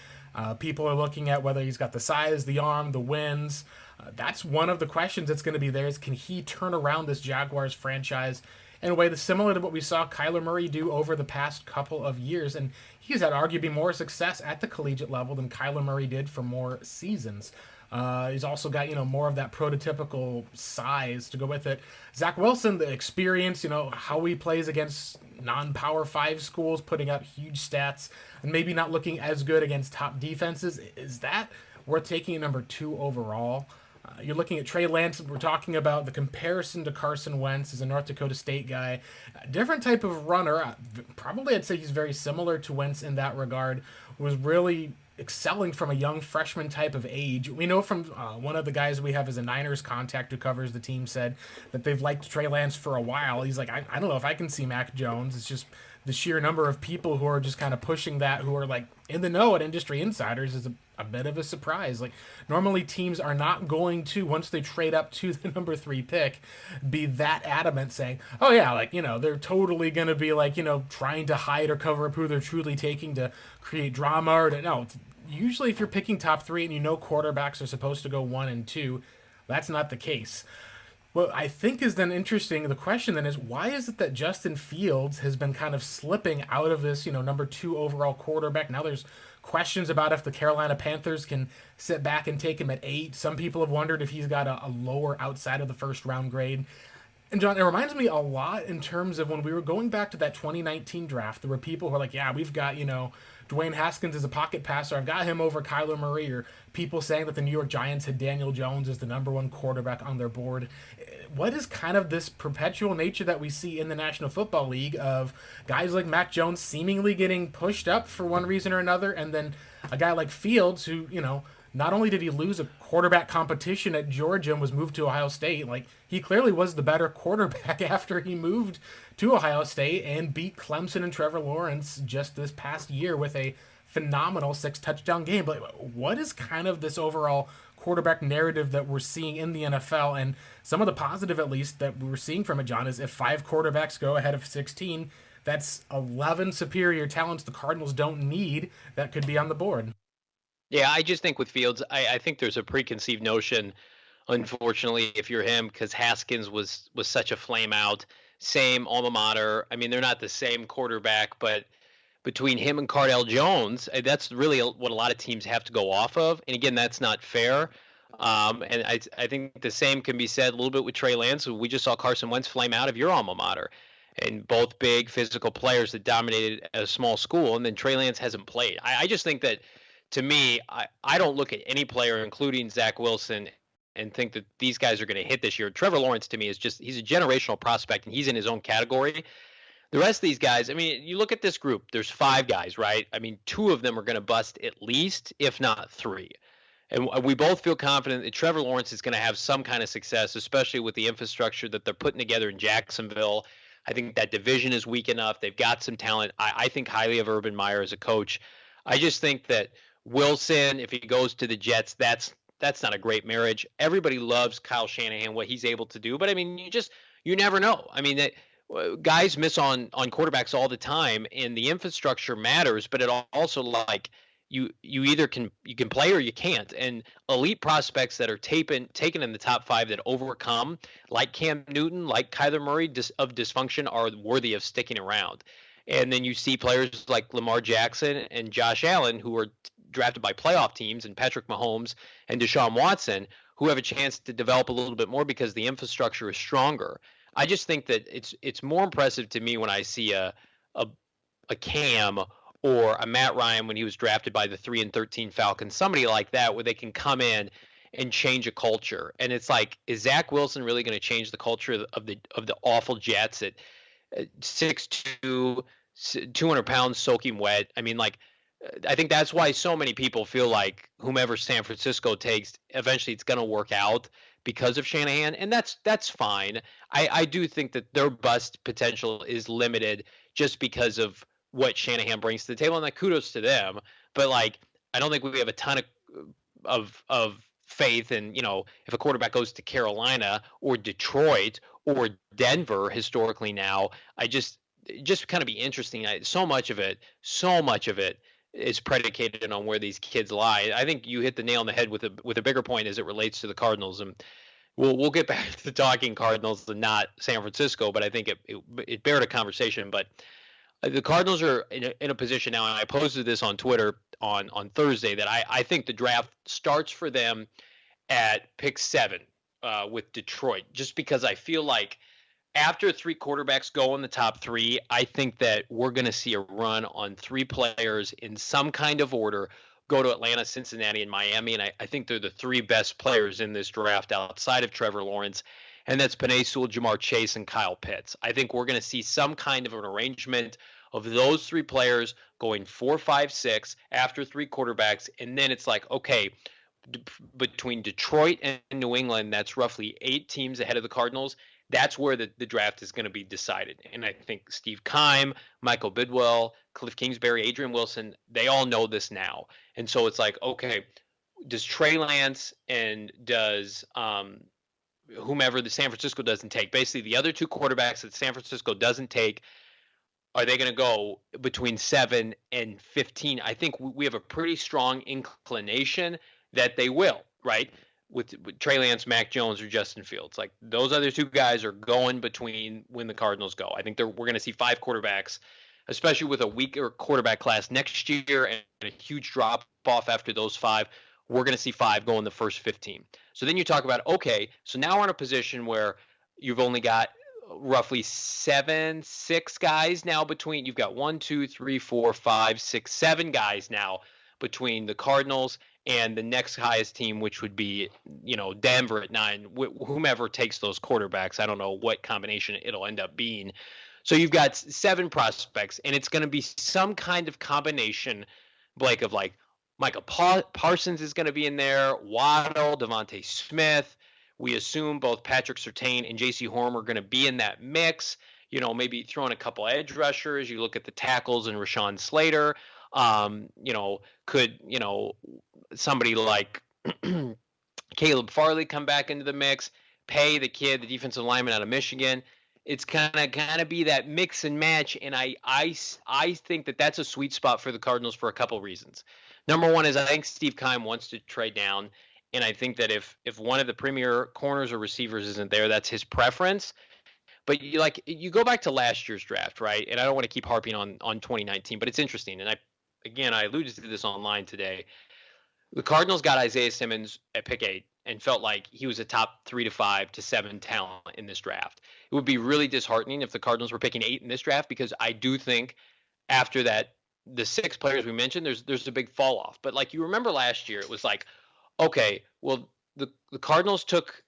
People are looking at whether he's got the size, the arm, the wins. That's one of the questions that's going to be there is, can he turn around this Jaguars franchise in a way that's similar to what we saw Kyler Murray do over the past couple of years? And he's had arguably more success at the collegiate level than Kyler Murray did for more seasons. He's also got, more of that prototypical size to go with it. Zach Wilson, the experience, how he plays against non-Power 5 schools, putting up huge stats, and maybe not looking as good against top defenses. Is that worth taking at number 2 overall? You're looking at Trey Lance. We're talking about the comparison to Carson Wentz as a North Dakota State guy. Different type of runner. Probably I'd say he's very similar to Wentz in that regard. Was really excelling from a young freshman type of age. We know from one of the guys we have as a Niners contact who covers the team said that they've liked Trey Lance for a while. He's like, I don't know if I can see Mac Jones. It's just the sheer number of people who are just kind of pushing that, who are like in the know at Industry Insiders, is a bit of a surprise. Like, normally teams are not going to, once they trade up to the number 3 pick, be that adamant saying, oh yeah, they're totally going to be trying to hide or cover up who they're truly taking to create drama or to, no. Usually if you're picking top 3 and quarterbacks are supposed to go 1 and 2, that's not the case. What I think is then interesting, the question then is, why is it that Justin Fields has been kind of slipping out of this, number 2 overall quarterback? Now there's questions about if the Carolina Panthers can sit back and take him at 8. Some people have wondered if he's got a lower outside of the first round grade. And John, it reminds me a lot in terms of when we were going back to that 2019 draft, there were people who were like, yeah, we've got, Dwayne Haskins as a pocket passer. I've got him over Kyler Murray, or people saying that the New York Giants had Daniel Jones as the number 1 quarterback on their board. What is kind of this perpetual nature that we see in the National Football League of guys like Mac Jones seemingly getting pushed up for one reason or another, and then a guy like Fields who, not only did he lose a quarterback competition at Georgia and was moved to Ohio State, he clearly was the better quarterback after he moved to Ohio State and beat Clemson and Trevor Lawrence just this past year with a phenomenal 6-touchdown game. But what is kind of this overall quarterback narrative that we're seeing in the NFL? And some of the positive, at least, that we're seeing from it, John, is if 5 quarterbacks go ahead of 16, that's 11 superior talents the Cardinals don't need that could be on the board.
Yeah, I just think with Fields, I think there's a preconceived notion unfortunately, if you're him, because Haskins was such a flame out. Same alma mater. I mean, they're not the same quarterback, but between him and Cardell Jones, that's really what a lot of teams have to go off of. And again, that's not fair. And I think the same can be said a little bit with Trey Lance. We just saw Carson Wentz flame out of your alma mater, and both big physical players that dominated a small school. And then Trey Lance hasn't played. I just think that, to me, I don't look at any player, including Zach Wilson, and think that these guys are going to hit this year. Trevor Lawrence, to me, is just, he's a generational prospect, and he's in his own category. The rest of these guys, I mean, you look at this group, there's 5 guys, right? I mean, 2 of them are going to bust at least, if not 3. And we both feel confident that Trevor Lawrence is going to have some kind of success, especially with the infrastructure that they're putting together in Jacksonville. I think that division is weak enough. They've got some talent. I think highly of Urban Meyer as a coach. I just think that Wilson, if he goes to the Jets, that's not a great marriage. Everybody loves Kyle Shanahan, what he's able to do. But, I mean, you never know. I mean, guys miss on quarterbacks all the time, and the infrastructure matters, but it also, like, you either can play or you can't. And elite prospects that are taken in the top 5 that overcome, like Cam Newton, like Kyler Murray, of dysfunction, are worthy of sticking around. And then you see players like Lamar Jackson and Josh Allen, who are drafted by playoff teams, and Patrick Mahomes and Deshaun Watson, who have a chance to develop a little bit more because the infrastructure is stronger. I just think that it's more impressive to me when I see a Cam or a Matt Ryan when he was drafted by the 3-13 Falcons, somebody like that, where they can come in and change a culture. And it's like, is Zach Wilson really going to change the culture of the awful Jets at 6'2", 200 pounds, soaking wet? I mean, like, I think that's why so many people feel like whomever San Francisco takes, eventually it's going to work out because of Shanahan, and that's fine. I do think that their bust potential is limited just because of what Shanahan brings to the table, and like, kudos to them. But, like, I don't think we have a ton of faith in, if a quarterback goes to Carolina or Detroit or Denver historically now. Just kind of be interesting. So much of it is predicated on where these kids lie. I think you hit the nail on the head with a bigger point as it relates to the Cardinals, and we'll get back to talking Cardinals and not San Francisco, but I think it bared a conversation. But the Cardinals are in a position now, and I posted this on Twitter on Thursday, that I think the draft starts for them at pick 7 with Detroit, just because I feel like after 3 quarterbacks go in the top 3, I think that we're going to see a run on 3 players in some kind of order go to Atlanta, Cincinnati, and Miami. And I think they're the 3 best players in this draft outside of Trevor Lawrence. And that's Penei Sewell, Jamar Chase, and Kyle Pitts. I think we're going to see some kind of an arrangement of those 3 players going 4, 5, 6 after 3 quarterbacks. And then it's like, okay, between Detroit and New England, that's roughly 8 teams ahead of the Cardinals. That's where the draft is going to be decided. And I think Steve Keim, Michael Bidwell, Cliff Kingsbury, Adrian Wilson, they all know this now. And so it's like, okay, does Trey Lance and does whomever the San Francisco doesn't take, basically the other 2 quarterbacks that San Francisco doesn't take, are they going to go between 7 and 15? I think we have a pretty strong inclination that they will, right? With Trey Lance, Mac Jones, or Justin Fields. Like, those other 2 guys are going between when the Cardinals go. I think we're going to see 5 quarterbacks, especially with a weaker quarterback class next year and a huge drop off after those 5. We're going to see 5 go in the first 15. So then you talk about, okay, so now we're in a position where you've only got roughly 6 guys now between. You've got 1, 2, 3, 4, 5, 6, 7 guys now between the Cardinals and the next highest team, which would be, Denver at 9, whomever takes those quarterbacks. I don't know what combination it'll end up being. So you've got 7 prospects, and it's going to be some kind of combination, Blake, of like Michael Parsons is going to be in there, Waddle, Devontae Smith. We assume both Patrick Surtain and J.C. Horn are going to be in that mix. Maybe throwing a couple edge rushers. You look at the tackles and Rashawn Slater. Could somebody like Caleb Farley come back into the mix? Pay the kid, the defensive lineman out of Michigan. It's kind of be that mix and match, and I think that that's a sweet spot for the Cardinals for a couple reasons. Number one is I think Steve Keim wants to trade down And I think that if one of the premier corners or receivers isn't there, that's his preference. But you go back to last year's draft, right? And I don't want to keep harping on 2019, but it's interesting. And I alluded to this online today. The Cardinals got Isaiah Simmons at pick 8 and felt like he was a top 3 to 5 to 7 talent in this draft. It would be really disheartening if the Cardinals were picking 8 in this draft, because I do think after that, the 6 players we mentioned, there's a big fall off. But like you remember last year, it was like, okay, well, the Cardinals took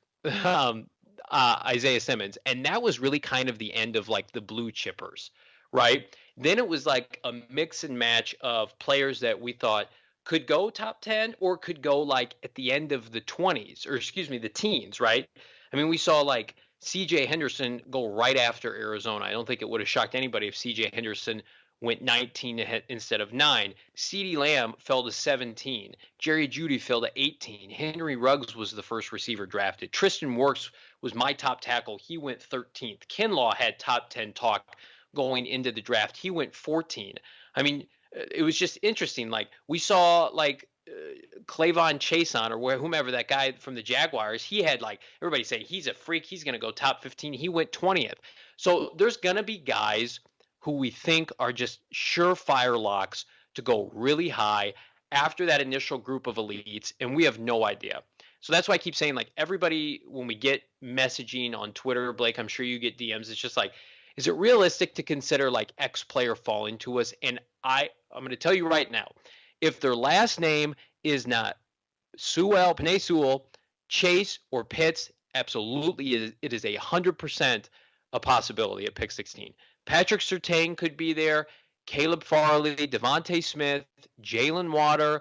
Isaiah Simmons, and that was really kind of the end of like the blue chippers, right? Then it was like a mix and match of players that we thought could go top 10 or could go like at the end of the 20s, or excuse me, the teens, right? I mean, we saw like CJ Henderson go right after Arizona. I don't think it would have shocked anybody if CJ Henderson went 19 instead of 9. CeeDee Lamb fell to 17. Jerry Jeudy fell to 18. Henry Ruggs was the first receiver drafted. Tristan Wirfs was my top tackle. He went 13th. Kinlaw had top 10 talk going into the draft. He went 14. I mean, it was just interesting. Like we saw like Clavon Chason or whomever, that guy from the Jaguars, he had like everybody say he's a freak. He's going to go top 15. He went 20th. So there's going to be guys who we think are just surefire locks to go really high after that initial group of elites, and we have no idea. So that's why I keep saying, like, everybody, when we get messaging on Twitter, Blake, I'm sure you get DMs, it's just like, is it realistic to consider like X player falling to us? And I'm going to tell you right now, if their last name is not Penei Sewell, Chase, or Pitts, absolutely it is 100% a possibility at pick 16. Patrick Surtain could be there, Caleb Farley, Devontae Smith, Jalen Waddle,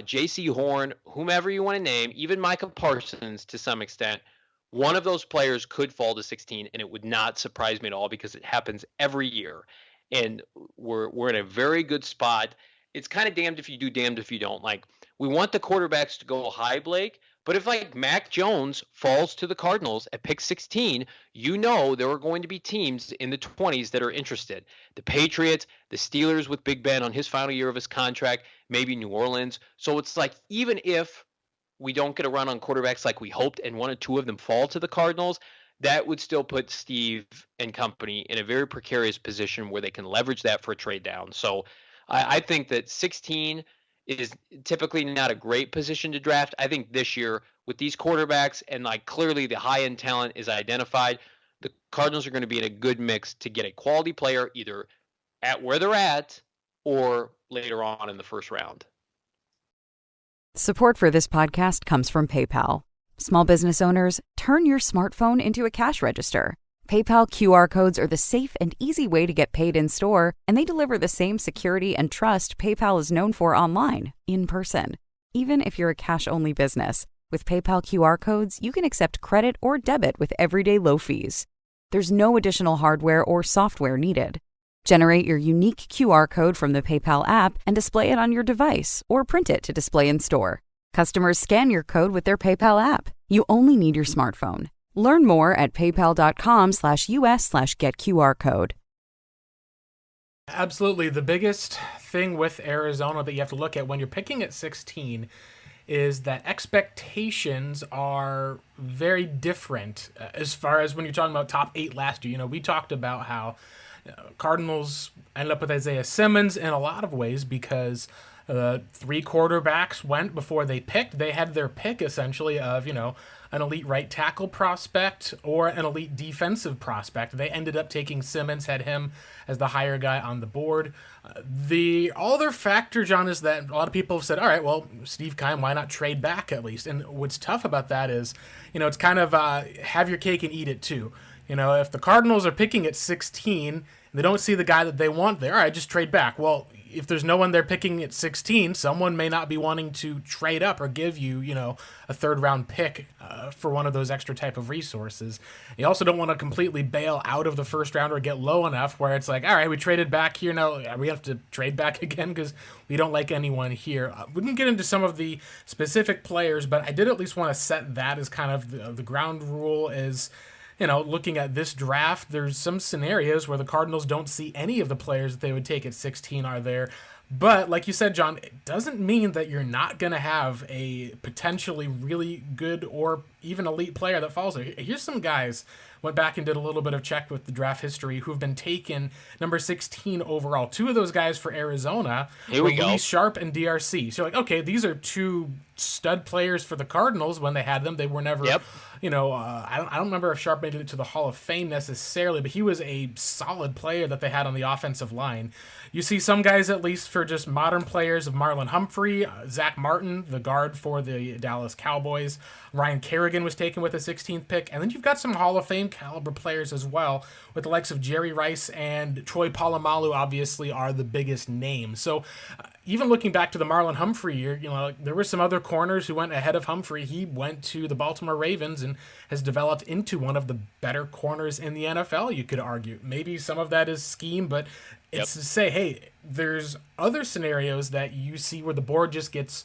J.C. Horn, whomever you want to name, even Micah Parsons to some extent. One of those players could fall to 16, and it would not surprise me at all because it happens every year. And we're in a very good spot. It's kind of damned if you do, damned if you don't. Like, we want the quarterbacks to go high, Blake, but if like Mac Jones falls to the Cardinals at pick 16, you know there are going to be teams in the 20s that are interested. The Patriots, the Steelers with Big Ben on his final year of his contract, maybe New Orleans. So it's like, even if we don't get a run on quarterbacks like we hoped and one or two of them fall to the Cardinals, that would still put Steve and company in a very precarious position where they can leverage that for a trade down. So I think that 16 is typically not a great position to draft. I think this year with these quarterbacks and like clearly the high-end talent is identified, the Cardinals are going to be in a good mix to get a quality player either at where they're at or later on in the first round.
Support for this podcast comes from PayPal. Small business owners, turn your smartphone into a cash register. PayPal QR codes are the safe and easy way to get paid in store, and they deliver the same security and trust PayPal is known for online, in person. Even if you're a cash-only business, with PayPal QR codes, you can accept credit or debit with everyday low fees. There's no additional hardware or software needed. Generate your unique QR code from the PayPal app and display it on your device, or print it to display in store. Customers scan your code with their PayPal app. You only need your smartphone. Learn more at paypal.com/us/getqrcode.
Absolutely. The biggest thing with Arizona that you have to look at when you're picking at 16 is that expectations are very different as far as when you're talking about top 8 last year. You know, we talked about how Cardinals ended up with Isaiah Simmons in a lot of ways because 3 quarterbacks went before they picked. They had their pick essentially of, you know, an elite right tackle prospect or an elite defensive prospect. They ended up taking Simmons, had him as the higher guy on the board. The other factor, John, is that a lot of people have said, all right, well, Steve Keim, why not trade back at least? And what's tough about that is, you know, it's kind of have your cake and eat it too. You know, if the Cardinals are picking at 16 and they don't see the guy that they want there, all right, just trade back. Well, if there's no one there picking at 16, someone may not be wanting to trade up or give you, you know, a third-round pick for one of those extra type of resources. You also don't want to completely bail out of the first round or get low enough where it's like, all right, we traded back here. Now we have to trade back again because we don't like anyone here. We can get into some of the specific players, but I did at least want to set that as kind of the ground rule is, you know, looking at this draft, there's some scenarios where the Cardinals don't see any of the players that they would take at 16 are there. But like you said, John, it doesn't mean that you're not going to have a potentially really good or even elite player that falls there. Here's some guys, went back and did a little bit of check with the draft history, who've been taken number 16 overall. Two of those guys for Arizona
Here
were
we go.
Luis Sharp and DRC. So you're like, okay, these are two stud players for the Cardinals when they had them. They were never,
Yep.
I don't remember if Sharp made it to the Hall of Fame necessarily, but he was a solid player that they had on the offensive line. You see some guys, at least for just modern players, of Marlon Humphrey, Zach Martin, the guard for the Dallas Cowboys. Ryan Kerrigan was taken with the 16th pick. And then you've got some Hall of Fame caliber players as well, with the likes of Jerry Rice and Troy Polamalu obviously are the biggest names. So even looking back to the Marlon Humphrey year, there were some other corners who went ahead of Humphrey. He went to the Baltimore Ravens and has developed into one of the better corners in the NFL, you could argue. Maybe some of that is scheme, but it's to say, hey, there's other scenarios that you see where the board just gets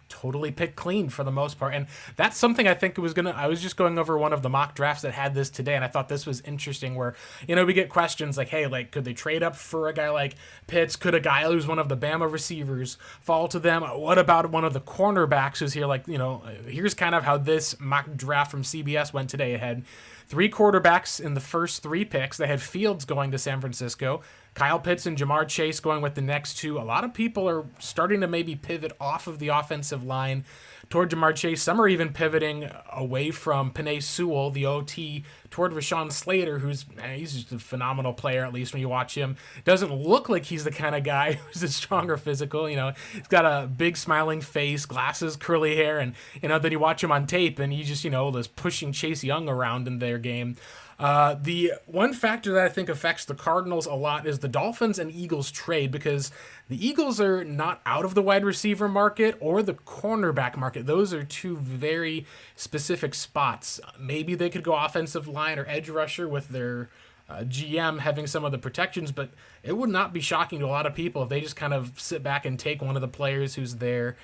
totally picked clean for the most part. And that's something I think I was just going over one of the mock drafts that had this today, and I thought this was interesting where, we get questions like, hey, like, could they trade up for a guy like Pitts? Could a guy who's one of the Bama receivers fall to them? What about one of the cornerbacks who's here? Like, here's kind of how this mock draft from CBS went today. It had 3 quarterbacks in the first 3 picks. They had Fields going to San Francisco, Kyle Pitts and Jamar Chase going with the next 2. A lot of people are starting to maybe pivot off of the offensive line toward Jamar Chase. Some are even pivoting away from Penei Sewell, the OT, toward Rashawn Slater, he's just a phenomenal player, at least when you watch him. Doesn't look like he's the kind of guy who's a stronger physical. He's got a big smiling face, glasses, curly hair, and then you watch him on tape and he just, is pushing Chase Young around in their game. The one factor that I think affects the Cardinals a lot is the Dolphins and Eagles trade, because the Eagles are not out of the wide receiver market or the cornerback market. Those are 2 very specific spots. Maybe they could go offensive line or edge rusher with their GM having some of the protections, but it would not be shocking to a lot of people if they just kind of sit back and take one of the players who's there.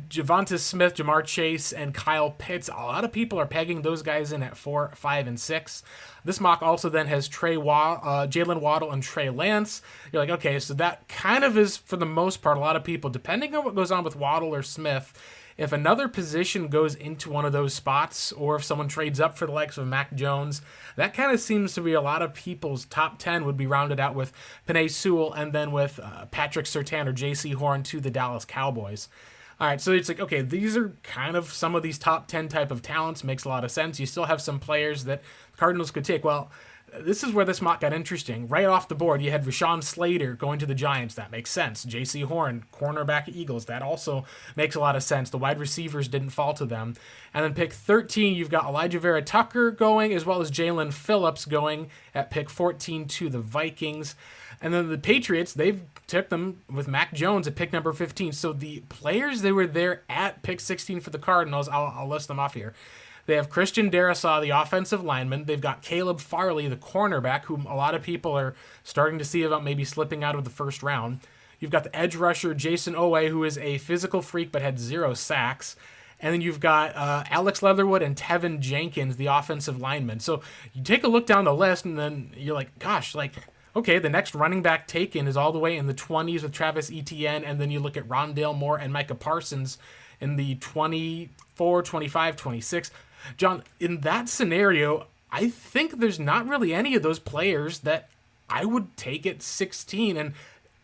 Javonte Smith, Jamar Chase, and Kyle Pitts. A lot of people are pegging those guys in at 4, 5, and 6. This mock also then has Jalen Waddle and Trey Lance. You're like, okay, so that kind of is, for the most part, a lot of people, depending on what goes on with Waddle or Smith, if another position goes into one of those spots, or if someone trades up for the likes of Mac Jones, that kind of seems to be a lot of people's top 10 would be rounded out with Penei Sewell and then with Patrick Surtain or J.C. Horn to the Dallas Cowboys. All right, so it's like, okay, these are kind of some of these top 10 type of talents. Makes a lot of sense. You still have some players that Cardinals could take. Well, this is where this mock got interesting. Right off the board, you had Rashawn Slater going to the Giants. That makes sense. J.C. Horn, cornerback Eagles. That also makes a lot of sense. The wide receivers didn't fall to them. And then pick 13, you've got Elijah Vera Tucker going, as well as Jalen Phillips going at pick 14 to the Vikings. And then the Patriots, they've took them with Mac Jones at pick number 15. So the players they were there at pick 16 for the Cardinals, I'll list them off here. They have Christian Darrisaw, the offensive lineman. They've got Caleb Farley, the cornerback, whom a lot of people are starting to see about maybe slipping out of the first round. You've got the edge rusher, Jason Owe, who is a physical freak but had 0 sacks. And then you've got Alex Leatherwood and Tevin Jenkins, the offensive lineman. So you take a look down the list, and then you're like, gosh, okay, the next running back taken is all the way in the 20s with Travis Etienne, and then you look at Rondale Moore and Micah Parsons in the 24, 25, 26. John, in that scenario, I think there's not really any of those players that I would take at 16. And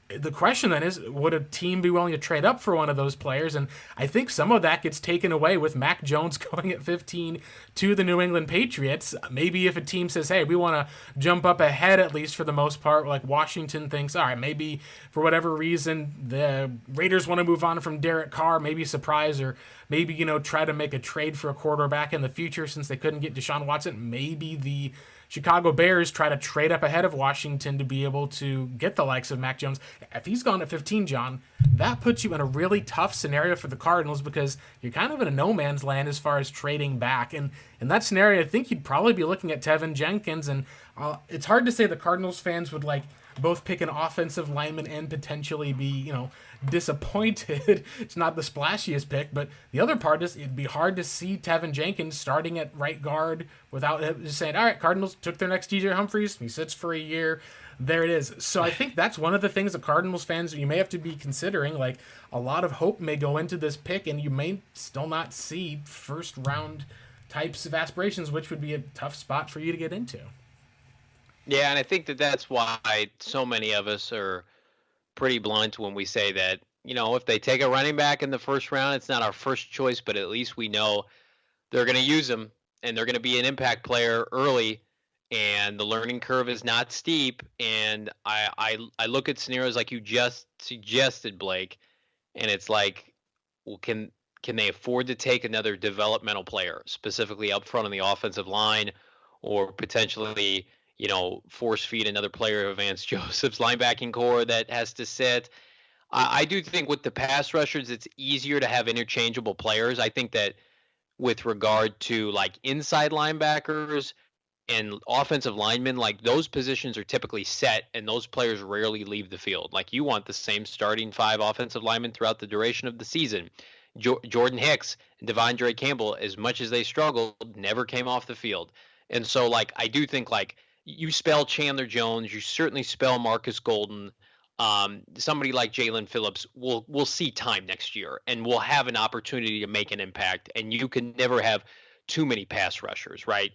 the question then is, would a team be willing to trade up for one of those players? And I think some of that gets taken away with Mac Jones going at 15 to the New England Patriots. Maybe if a team says, hey, we want to jump up ahead, at least for the most part, like Washington thinks, all right, maybe for whatever reason the Raiders want to move on from Derek Carr, maybe surprise, or maybe, try to make a trade for a quarterback in the future since they couldn't get Deshaun Watson. Maybe the Chicago Bears try to trade up ahead of Washington to be able to get the likes of Mac Jones. If he's gone at 15, John, that puts you in a really tough scenario for the Cardinals because you're kind of in a no man's land as far as trading back. And in that scenario, I think you'd probably be looking at Tevin Jenkins. And it's hard to say the Cardinals fans would both pick an offensive lineman and potentially be, disappointed. It's not the splashiest pick, but the other part is it'd be hard to see Tevin Jenkins starting at right guard without just saying, all right, Cardinals took their next DJ Humphries. He sits for a year. There it is. So I think that's one of the things that Cardinals fans, you may have to be considering. Like, a lot of hope may go into this pick, and you may still not see first round types of aspirations, which would be a tough spot for you to get into.
Yeah, and I think that's why so many of us are pretty blunt when we say that, if they take a running back in the first round, it's not our first choice, but at least we know they're going to use him, and they're going to be an impact player early, and the learning curve is not steep. And I look at scenarios like you just suggested, Blake, and it's like, well, can they afford to take another developmental player, specifically up front on the offensive line, or potentially, force feed another player of Vance Joseph's linebacking core that has to sit? I do think with the pass rushers, it's easier to have interchangeable players. I think that with regard to like inside linebackers and offensive linemen, like those positions are typically set and those players rarely leave the field. Like you want the same starting 5 offensive linemen throughout the duration of the season. Jordan Hicks and Devondre Campbell, as much as they struggled, never came off the field. And so like I do think like you spell Chandler Jones, you certainly spell Marcus Golden. Somebody like Jalen Phillips will see time next year and will have an opportunity to make an impact. And you can never have too many pass rushers, right?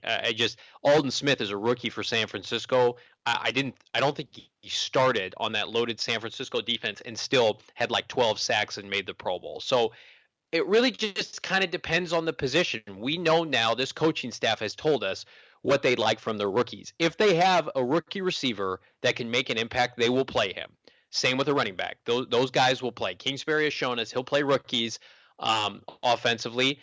Alden Smith is a rookie for San Francisco. I don't think he started on that loaded San Francisco defense and still had like 12 sacks and made the Pro Bowl. So it really just kind of depends on the position. We know now, this coaching staff has told us what they'd like from their rookies. If they have a rookie receiver that can make an impact, they will play him. Same with a running back. Those guys will play. Kingsbury has shown us he'll play rookies offensively.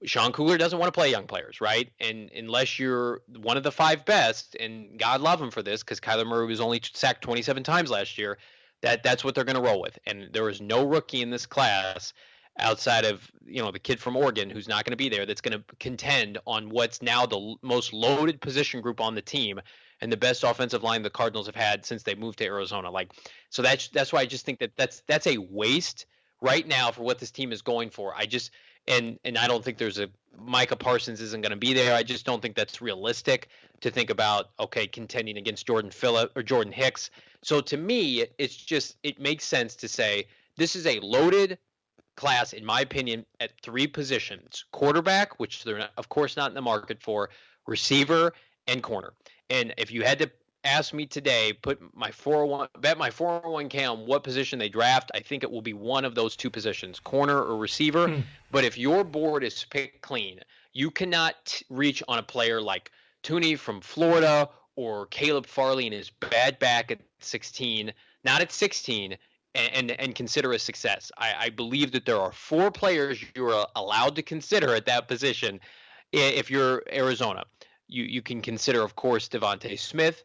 Sean Kugler doesn't want to play young players, right? And unless you're one of the 5 best, and God love him for this, because Kyler Murray was only sacked 27 times last year, that's what they're going to roll with. And there is no rookie in this class outside of the kid from Oregon who's not going to be there that's going to contend on what's now the most loaded position group on the team and the best offensive line the Cardinals have had since they moved to Arizona. So that's why I just think that's a waste right now for what this team is going for. And I don't think there's Micah Parsons isn't going to be there. I just don't think that's realistic to think about, contending against Jordan Hicks. So to me, it makes sense to say this is a loaded class, in my opinion, at 3 positions: quarterback, which they're not, of course not in the market for, receiver, and corner. And if you had to ask me today, bet my 401k on what position they draft, I think it will be one of those 2 positions, corner or receiver. But if your board is picked clean, you cannot reach on a player like Tooney from Florida or Caleb Farley and his bad back at 16, not at 16, and consider a success. I believe that there are 4 players you're allowed to consider at that position if you're Arizona. You can consider, of course, Devontae Smith,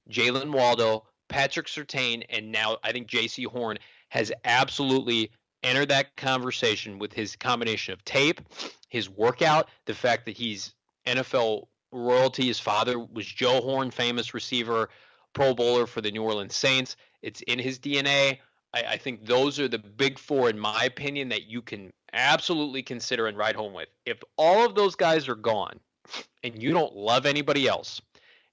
Jalen Waldo, Patrick Surtain, and now I think J.C. Horn has absolutely entered that conversation with his combination of tape, his workout, the fact that he's NFL royalty. His father was Joe Horn, famous receiver, Pro Bowler for the New Orleans Saints. It's in his DNA. I think those are the big 4, in my opinion, that you can absolutely consider and ride home with. If all of those guys are gone and you don't love anybody else,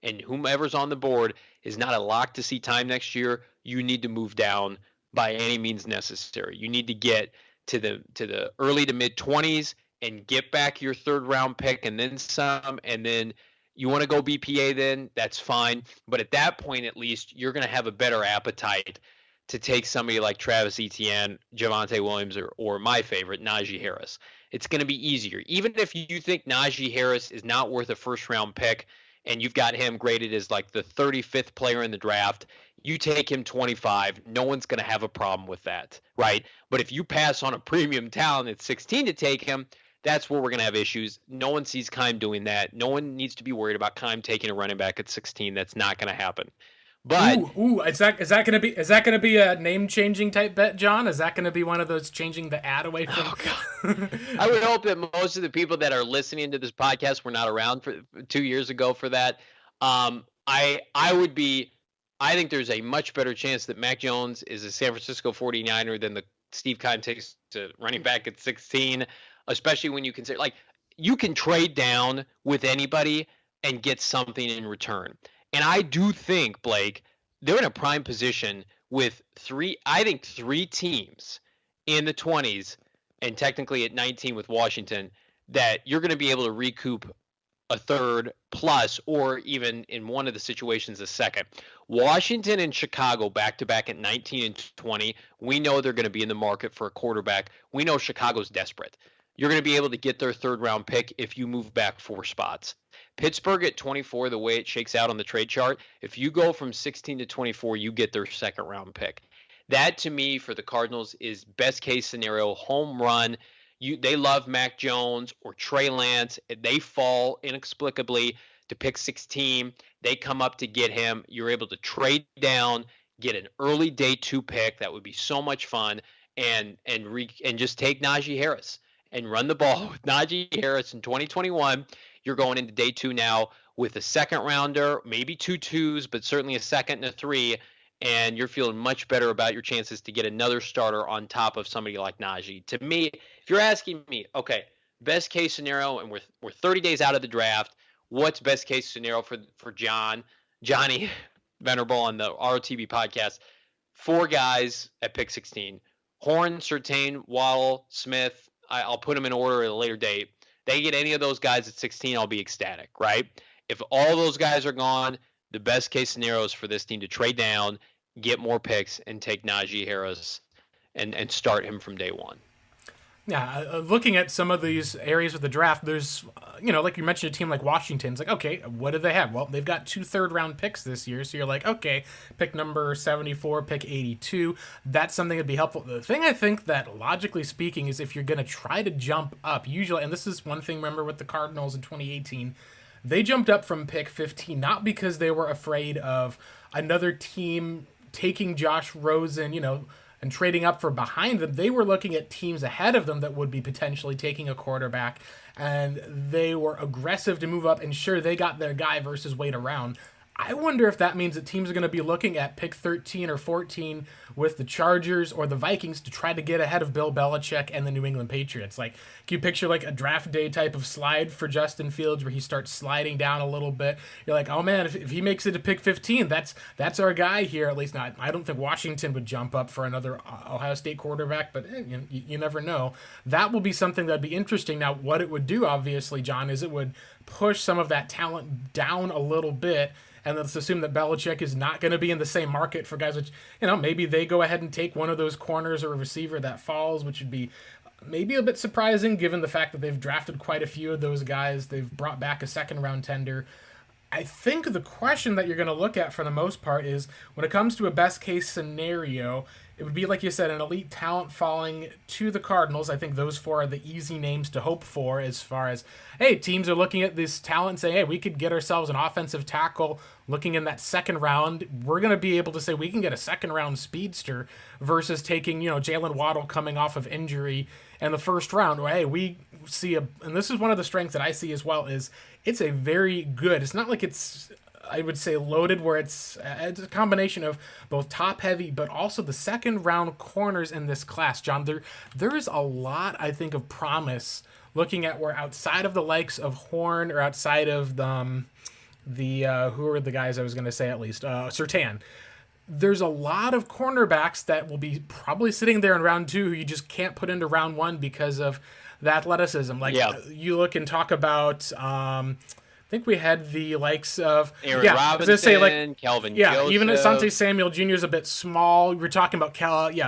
and whomever's on the board is not a lock to see time next year, you need to move down by any means necessary. You need to get to the early to mid 20s and get back your 3rd round pick and then some. And then you want to go BPA, then that's fine. But at that point, at least you're going to have a better appetite to take somebody like Travis Etienne, Javonte Williams, or my favorite, Najee Harris. It's going to be easier. Even if you think Najee Harris is not worth a 1st round pick, and you've got him graded as like the 35th player in the draft, you take him 25, no one's going to have a problem with that, right? But if you pass on a premium talent at 16 to take him, that's where we're going to have issues. No one sees Keim doing that. No one needs to be worried about Keim taking a running back at 16. That's not going to happen. But
is that gonna be a name changing type bet, John? Is that gonna be one of those changing the ad away from?
Oh, God. I would hope that most of the people that are listening to this podcast were not around for 2 years ago for that. I think there's a much better chance that Mac Jones is a San Francisco 49er than the Steve Keim takes to running back at 16, especially when you consider, like, you can trade down with anybody and get something in return. And I do think, Blake, they're in a prime position with three teams in the 20s and technically at 19 with Washington that you're going to be able to recoup a third plus, or even in one of the situations a second. Washington and Chicago back-to-back at 19 and 20. We know they're going to be in the market for a quarterback. We know Chicago's desperate. You're going to be able to get their third-round pick if you move back 4 spots. Pittsburgh at 24, the way it shakes out on the trade chart, if you go from 16 to 24, you get their second-round pick. That, to me, for the Cardinals, is best-case scenario, home run. They love Mac Jones or Trey Lance. They fall inexplicably to pick 16. They come up to get him. You're able to trade down, get an early day 2 pick. That would be so much fun, and just take Najee Harris and run the ball with Najee Harris in 2021. You're going into day 2 now with a second rounder, maybe 2 twos, but certainly a second and a 3. And you're feeling much better about your chances to get another starter on top of somebody like Najee. To me, if you're asking me, okay, best case scenario, and we're 30 days out of the draft, what's best case scenario for Johnny Venerable on the ROTB podcast? 4 guys at pick 16. Horn, Surtain, Waddle, Smith. I'll put them in order at a later date. They get any of those guys at 16, I'll be ecstatic, right? If all those guys are gone, the best case scenario is for this team to trade down, get more picks, and take Najee Harris and start him from day 1.
Yeah, looking at some of these areas of the draft, there's, like you mentioned, a team like Washington. It's like, okay, what do they have? Well, they've got 2 third-round picks this year, so you're like, okay, pick number 74, pick 82. That's something that'd be helpful. The thing I think that, logically speaking, is if you're going to try to jump up, usually, and this is one thing, remember, with the Cardinals in 2018, they jumped up from pick 15, not because they were afraid of another team taking Josh Rosen, and trading up for behind them. They were looking at teams ahead of them that would be potentially taking a quarterback, and they were aggressive to move up and sure they got their guy versus wait around. I wonder if that means that teams are going to be looking at pick 13 or 14 with the Chargers or the Vikings to try to get ahead of Bill Belichick and the New England Patriots. Like, can you picture like a draft day type of slide for Justin Fields where he starts sliding down a little bit? You're like, oh man, if he makes it to pick 15, that's our guy here. At least not. I don't think Washington would jump up for another Ohio State quarterback, but you never know. That will be something that'd be interesting. Now, what it would do, obviously, John, is it would push some of that talent down a little bit. And let's assume that Belichick is not going to be in the same market for guys, which, maybe they go ahead and take one of those corners or a receiver that falls, which would be maybe a bit surprising given the fact that they've drafted quite a few of those guys. They've brought back a second-round tender. I think the question that you're going to look at for the most part is when it comes to a best-case scenario, it would be, like you said, an elite talent falling to the Cardinals. I think those 4 are the easy names to hope for as far as, hey, teams are looking at this talent and saying, hey, we could get ourselves an offensive tackle looking in that second round. We're going to be able to say we can get a second-round speedster versus taking, Jalen Waddle coming off of injury in the first round. Well, hey, we see and this is one of the strengths that I see as well, is it's a very good, it's not like it's, I would say, loaded, where it's a combination of both top heavy, but also the second round corners in this class. John, there is a lot, I think, of promise looking at where outside of the likes of Horn or outside of the who are the guys I was going to say at least, Surtain. There's a lot of cornerbacks that will be probably sitting there in round 2 who you just can't put into round 1 because of the athleticism. Like, you look and talk about, I think we had the likes of
Aaron Robinson, I was gonna say, like, Calvin Joseph.
Even Asante Samuel Jr. is a bit small. We're talking about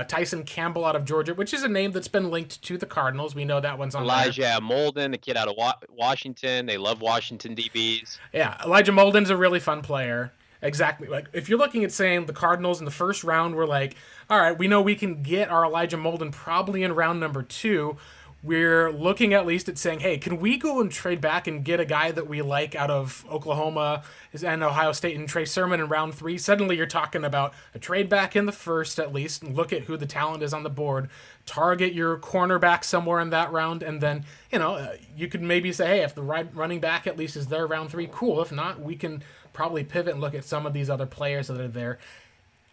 Tyson Campbell out of Georgia, which is a name that's been linked to the Cardinals. We know that one's on
Elijah Molden, the kid out of Washington. They love Washington DBs.
Yeah, Elijah Molden's a really fun player. Exactly. Like, if you're looking at saying the Cardinals in the first round were like, all right, we know we can get our Elijah Molden probably in round number 2. We're looking at least at saying, hey, can we go and trade back and get a guy that we like out of Oklahoma and Ohio State and Trey Sermon in round 3? Suddenly you're talking about a trade back in the first at least, and look at who the talent is on the board. Target your cornerback somewhere in that round, and then, you could maybe say, hey, if the running back at least is there round 3, cool. If not, we can probably pivot and look at some of these other players that are there.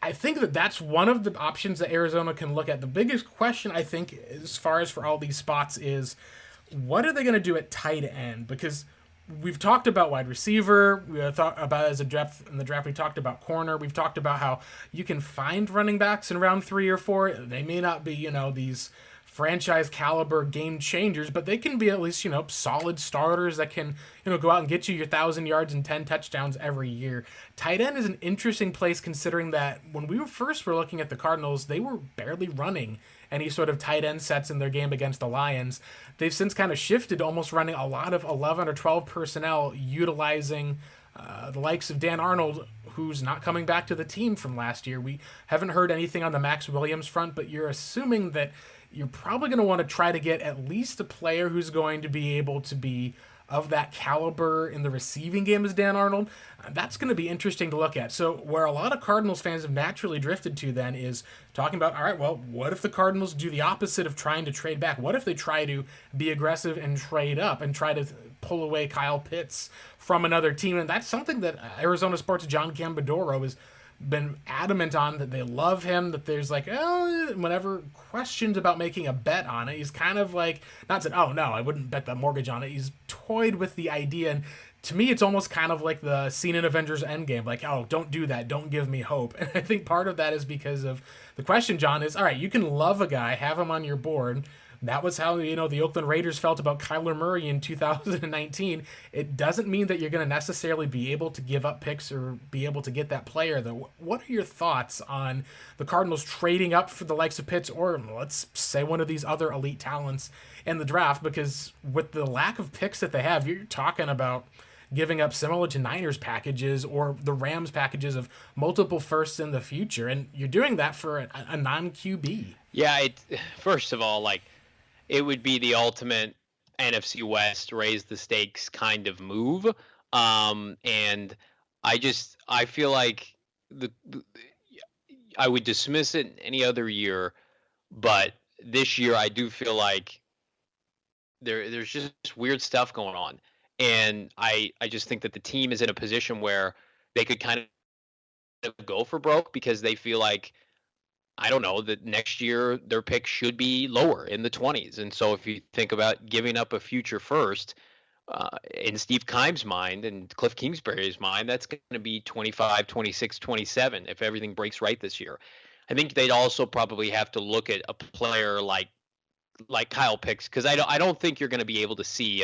I think that that's one of the options that Arizona can look at. The biggest question, I think, as far as for all these spots is, what are they going to do at tight end? Because we've talked about wide receiver. We thought about as a depth in the draft. We talked about corner. We've talked about how you can find running backs in round 3 or 4. They may not be, these franchise caliber game changers, but they can be at least, solid starters that can, go out and get you your 1,000 yards and 10 touchdowns every year. Tight end is an interesting place considering that when we were looking at the Cardinals, they were barely running any sort of tight end sets in their game against the Lions. They've since kind of shifted to almost running a lot of 11 or 12 personnel, utilizing the likes of Dan Arnold, who's not coming back to the team from last year. We haven't heard anything on the Max Williams front, but you're assuming that you're probably going to want to try to get at least a player who's going to be able to be of that caliber in the receiving game as Dan Arnold. That's going to be interesting to look at. So where a lot of Cardinals fans have naturally drifted to then is talking about, all right, well, what if the Cardinals do the opposite of trying to trade back? What if they try to be aggressive and trade up and try to pull away Kyle Pitts from another team? And that's something that Arizona Sports' John Gambadoro has been adamant on, that they love him, that there's whenever questions about making a bet on it, he's kind of like, not said, oh no, I wouldn't bet the mortgage on it. He's toyed with the idea, and to me it's almost kind of like the scene in Avengers Endgame, like, oh, don't do that, don't give me hope. And I think part of that is because of the question, John, is, all right, you can love a guy, have him on your board. That was how, the Oakland Raiders felt about Kyler Murray in 2019. It doesn't mean that you're going to necessarily be able to give up picks or be able to get that player, though. What are your thoughts on the Cardinals trading up for the likes of Pitts, or let's say one of these other elite talents in the draft? Because with the lack of picks that they have, you're talking about giving up similar to Niners packages or the Rams packages of multiple firsts in the future, and you're doing that for a non-QB.
Yeah, first of all, it would be the ultimate NFC West raise the stakes kind of move. And I feel like I would dismiss it any other year, but this year I do feel like there's just weird stuff going on. And I just think that the team is in a position where they could kind of go for broke because they feel like, I don't know, that next year their pick should be lower in the 20s. And so if you think about giving up a future first, in Steve Keim's mind and Cliff Kingsbury's mind, that's going to be 25, 26, 27 if everything breaks right this year. I think they'd also probably have to look at a player like Kyle Pitts, because I don't think you're going to be able to see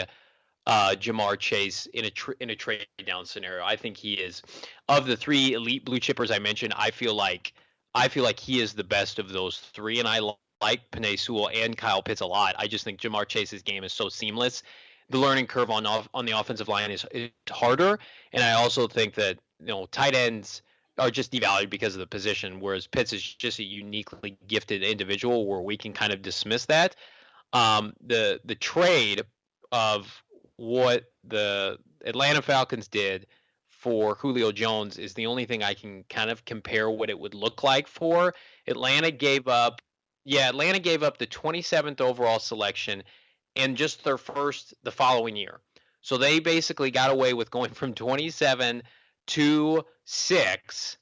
Jamar Chase in a trade down scenario. I think he is, of the 3 elite blue chippers I mentioned, I feel like he is the best of those 3, and I like Penei Sewell and Kyle Pitts a lot. I just think Jamar Chase's game is so seamless. The learning curve on the offensive line is harder, and I also think that tight ends are just devalued because of the position, whereas Pitts is just a uniquely gifted individual where we can kind of dismiss that. The trade of what the Atlanta Falcons did for Julio Jones is the only thing I can kind of compare what it would look like for. Atlanta gave up the 27th overall selection and just their first the following year. So they basically got away with going from 27 to 6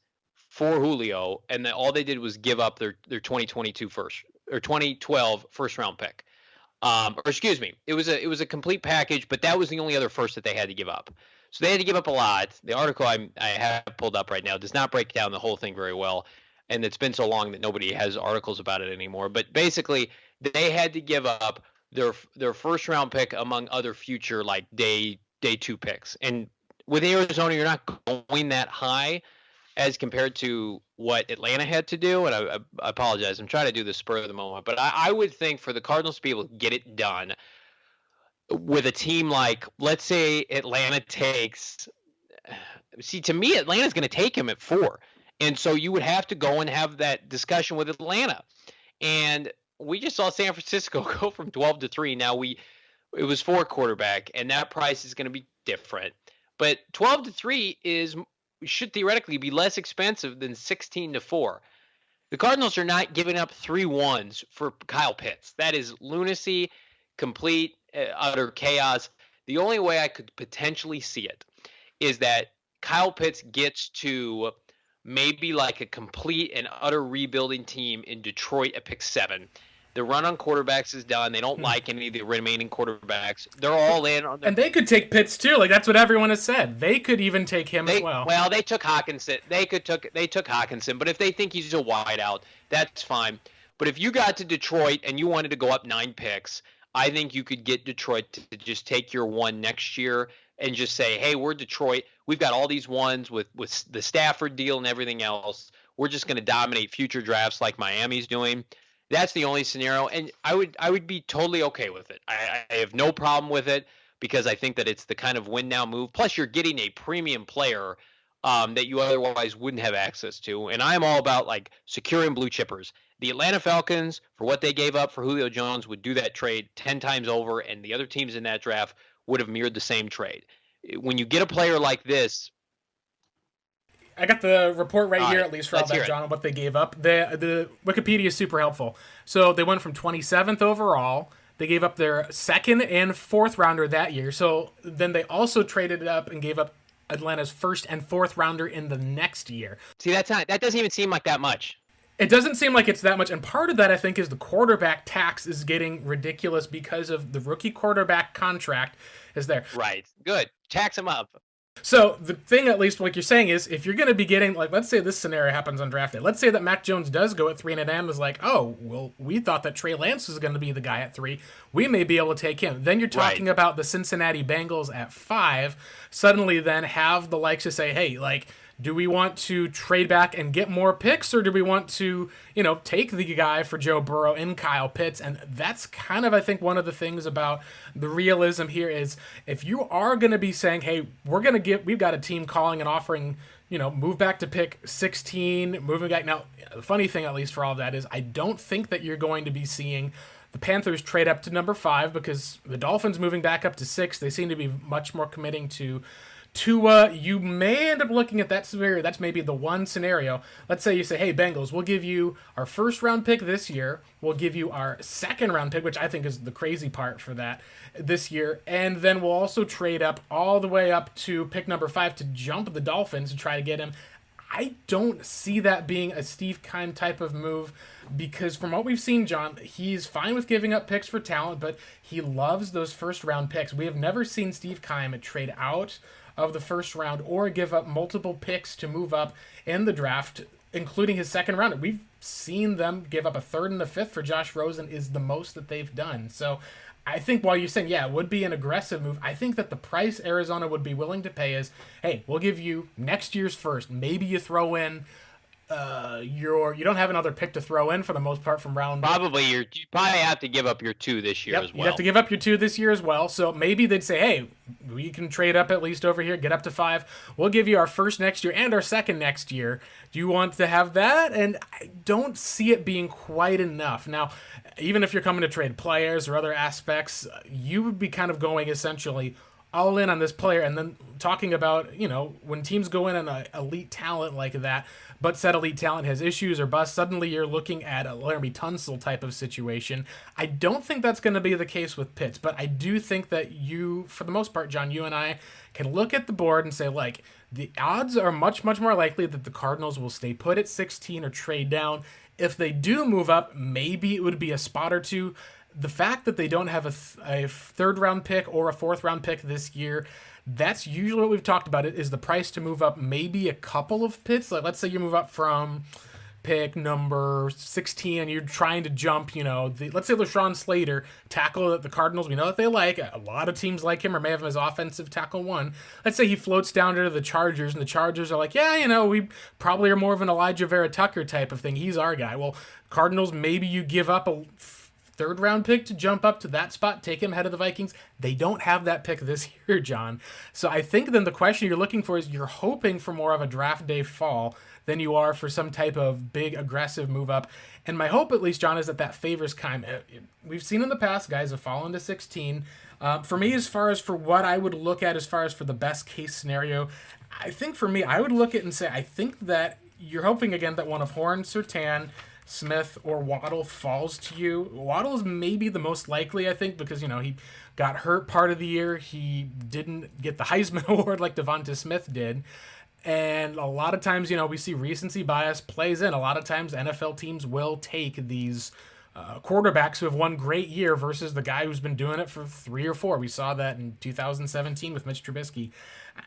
for Julio, and then all they did was give up their 2022 first or 2012 first round pick. Or excuse me, it was a complete package, but that was the only other first that they had to give up. So they had to give up a lot. The article I have pulled up right now does not break down the whole thing very well, and it's been so long that nobody has articles about it anymore. But basically, they had to give up their first round pick among other future day 2 picks. And with Arizona, you're not going that high as compared to what Atlanta had to do. And I apologize, I'm trying to do the spur of the moment, but I would think for the Cardinals to be able to get it done with a team like, let's say Atlanta takes, to me, Atlanta's going to take him at 4. And so you would have to go and have that discussion with Atlanta. And we just saw San Francisco go from 12 to 3. Now it was 4 quarterback, and that price is going to be different. But 12 to 3 should theoretically be less expensive than 16 to 4. The Cardinals are not giving up 3 1s for Kyle Pitts. That is lunacy, complete, utter chaos. The only way I could potentially see it is that Kyle Pitts gets to maybe like a complete and utter rebuilding team in Detroit at pick 7. The run on quarterbacks is done. They don't like any of the remaining quarterbacks. They're all in on
And they could take Pitts too. Like, that's what everyone has said. They could even take him as well.
Well, they took Hawkinson. They took Hawkinson, but if they think he's a wideout, that's fine. But if you got to Detroit and you wanted to go up 9 picks, I think you could get Detroit to just take your 1 next year and just say, hey, we're Detroit. We've got all these ones with the Stafford deal and everything else. We're just going to dominate future drafts like Miami's doing. That's the only scenario, and I would be totally okay with it. I have no problem with it because I think that it's the kind of win now move. Plus, you're getting a premium player that you otherwise wouldn't have access to. And I'm all about like securing blue chippers. The Atlanta Falcons, for what they gave up for Julio Jones, would do that trade 10 times over, and the other teams in that draft would have mirrored the same trade. When you get a player like this,
I got the report right here,
right,
at least for all
let's hear
that,
it.
John, on what they gave up. The Wikipedia is super helpful. So they went from 27th overall. They gave up their 2nd and 4th rounder that year. So then they also traded it up and gave up Atlanta's 1st and 4th rounder in the next year.
see, that doesn't even seem like that much.
It doesn't seem like it's that much, and part of that, I think, is the quarterback tax is getting ridiculous because of the rookie quarterback contract is there.
Right. Good. Tax them up.
So the thing, at least like you're saying, is if you're going to be getting, like, let's say this scenario happens on draft day. Let's say that Mac Jones does go at 3 and Dan was like, oh, well, we thought that Trey Lance was going to be the guy at 3. We may be able to take him. Then you're talking about the Cincinnati Bengals at 5. Suddenly then have the likes to say, hey, like, do we want to trade back and get more picks, or do we want to, take the guy for Joe Burrow and Kyle Pitts? And that's kind of, I think, one of the things about the realism here is if you are going to be saying, hey, we've got a team calling and offering, move back to pick 16, moving back. Now, the funny thing, at least for all of that, is I don't think that you're going to be seeing the Panthers trade up to number 5 because the Dolphins moving back up to 6, they seem to be much more committing to Tua. You may end up looking at that scenario. That's maybe the one scenario. Let's say you say, hey, Bengals, we'll give you our 1st round pick this year. We'll give you our 2nd round pick, which I think is the crazy part for that this year. And then we'll also trade up all the way up to pick number 5 to jump the Dolphins to try to get him. I don't see that being a Steve Keim type of move because from what we've seen, John, he's fine with giving up picks for talent, but he loves those 1st round picks. We have never seen Steve Keim trade out of the 1st round or give up multiple picks to move up in the draft, including his 2nd round. We've seen them give up a 3rd and a 5th for Josh Rosen is the most that they've done. So I think while you're saying, yeah, it would be an aggressive move, I think that the price Arizona would be willing to pay is, hey, we'll give you next year's 1st. Maybe you throw in you don't have another pick to throw in for the most part from round.
You probably have to give up your 2 this year as well.
You have to give up your 2 this year as well. So maybe they'd say, hey, we can trade up at least over here, get up to 5. We'll give you our 1st next year and our 2nd next year. Do you want to have that? And I don't see it being quite enough. Now, even if you're coming to trade players or other aspects, you would be kind of going essentially all in on this player and then talking about, when teams go in on an elite talent like that, but said elite talent has issues or busts, suddenly you're looking at a Laramie Tunsil type of situation. I don't think that's going to be the case with Pitts, but I do think that you, for the most part, John, you and I can look at the board and say, like, the odds are much, much more likely that the Cardinals will stay put at 16 or trade down. If they do move up, maybe it would be a spot or 2. The fact that they don't have a 3rd round pick or a 4th round pick this year, that's usually what we've talked about. It is the price to move up maybe a couple of picks. Like, let's say you move up from pick number 16 and you're trying to jump, let's say LaShawn Slater, tackle that the Cardinals, we know that they like. A lot of teams like him or may have him as offensive tackle 1. Let's say he floats down to the Chargers and the Chargers are like, yeah, we probably are more of an Elijah Vera Tucker type of thing. He's our guy. Well, Cardinals, maybe you give up a 3rd round pick to jump up to that spot, take him ahead of the Vikings. They don't have that pick this year, John. So I think then the question you're looking for is you're hoping for more of a draft day fall than you are for some type of big aggressive move up. And my hope, at least, John, is that favors Keim. We've seen in the past guys have fallen to 16. For me, as far as for what I would look at as far as for the best case scenario, I think for me, I would look at and say, I think that you're hoping again that one of Horn, Surtain, Smith, or Waddle falls to you. Waddle is maybe the most likely, I think, because, he got hurt part of the year. He didn't get the Heisman Award like Devonta Smith did. And a lot of times, we see recency bias plays in. A lot of times, NFL teams will take these quarterbacks who have won great year versus the guy who's been doing it for 3 or 4. We saw that in 2017 with Mitch Trubisky.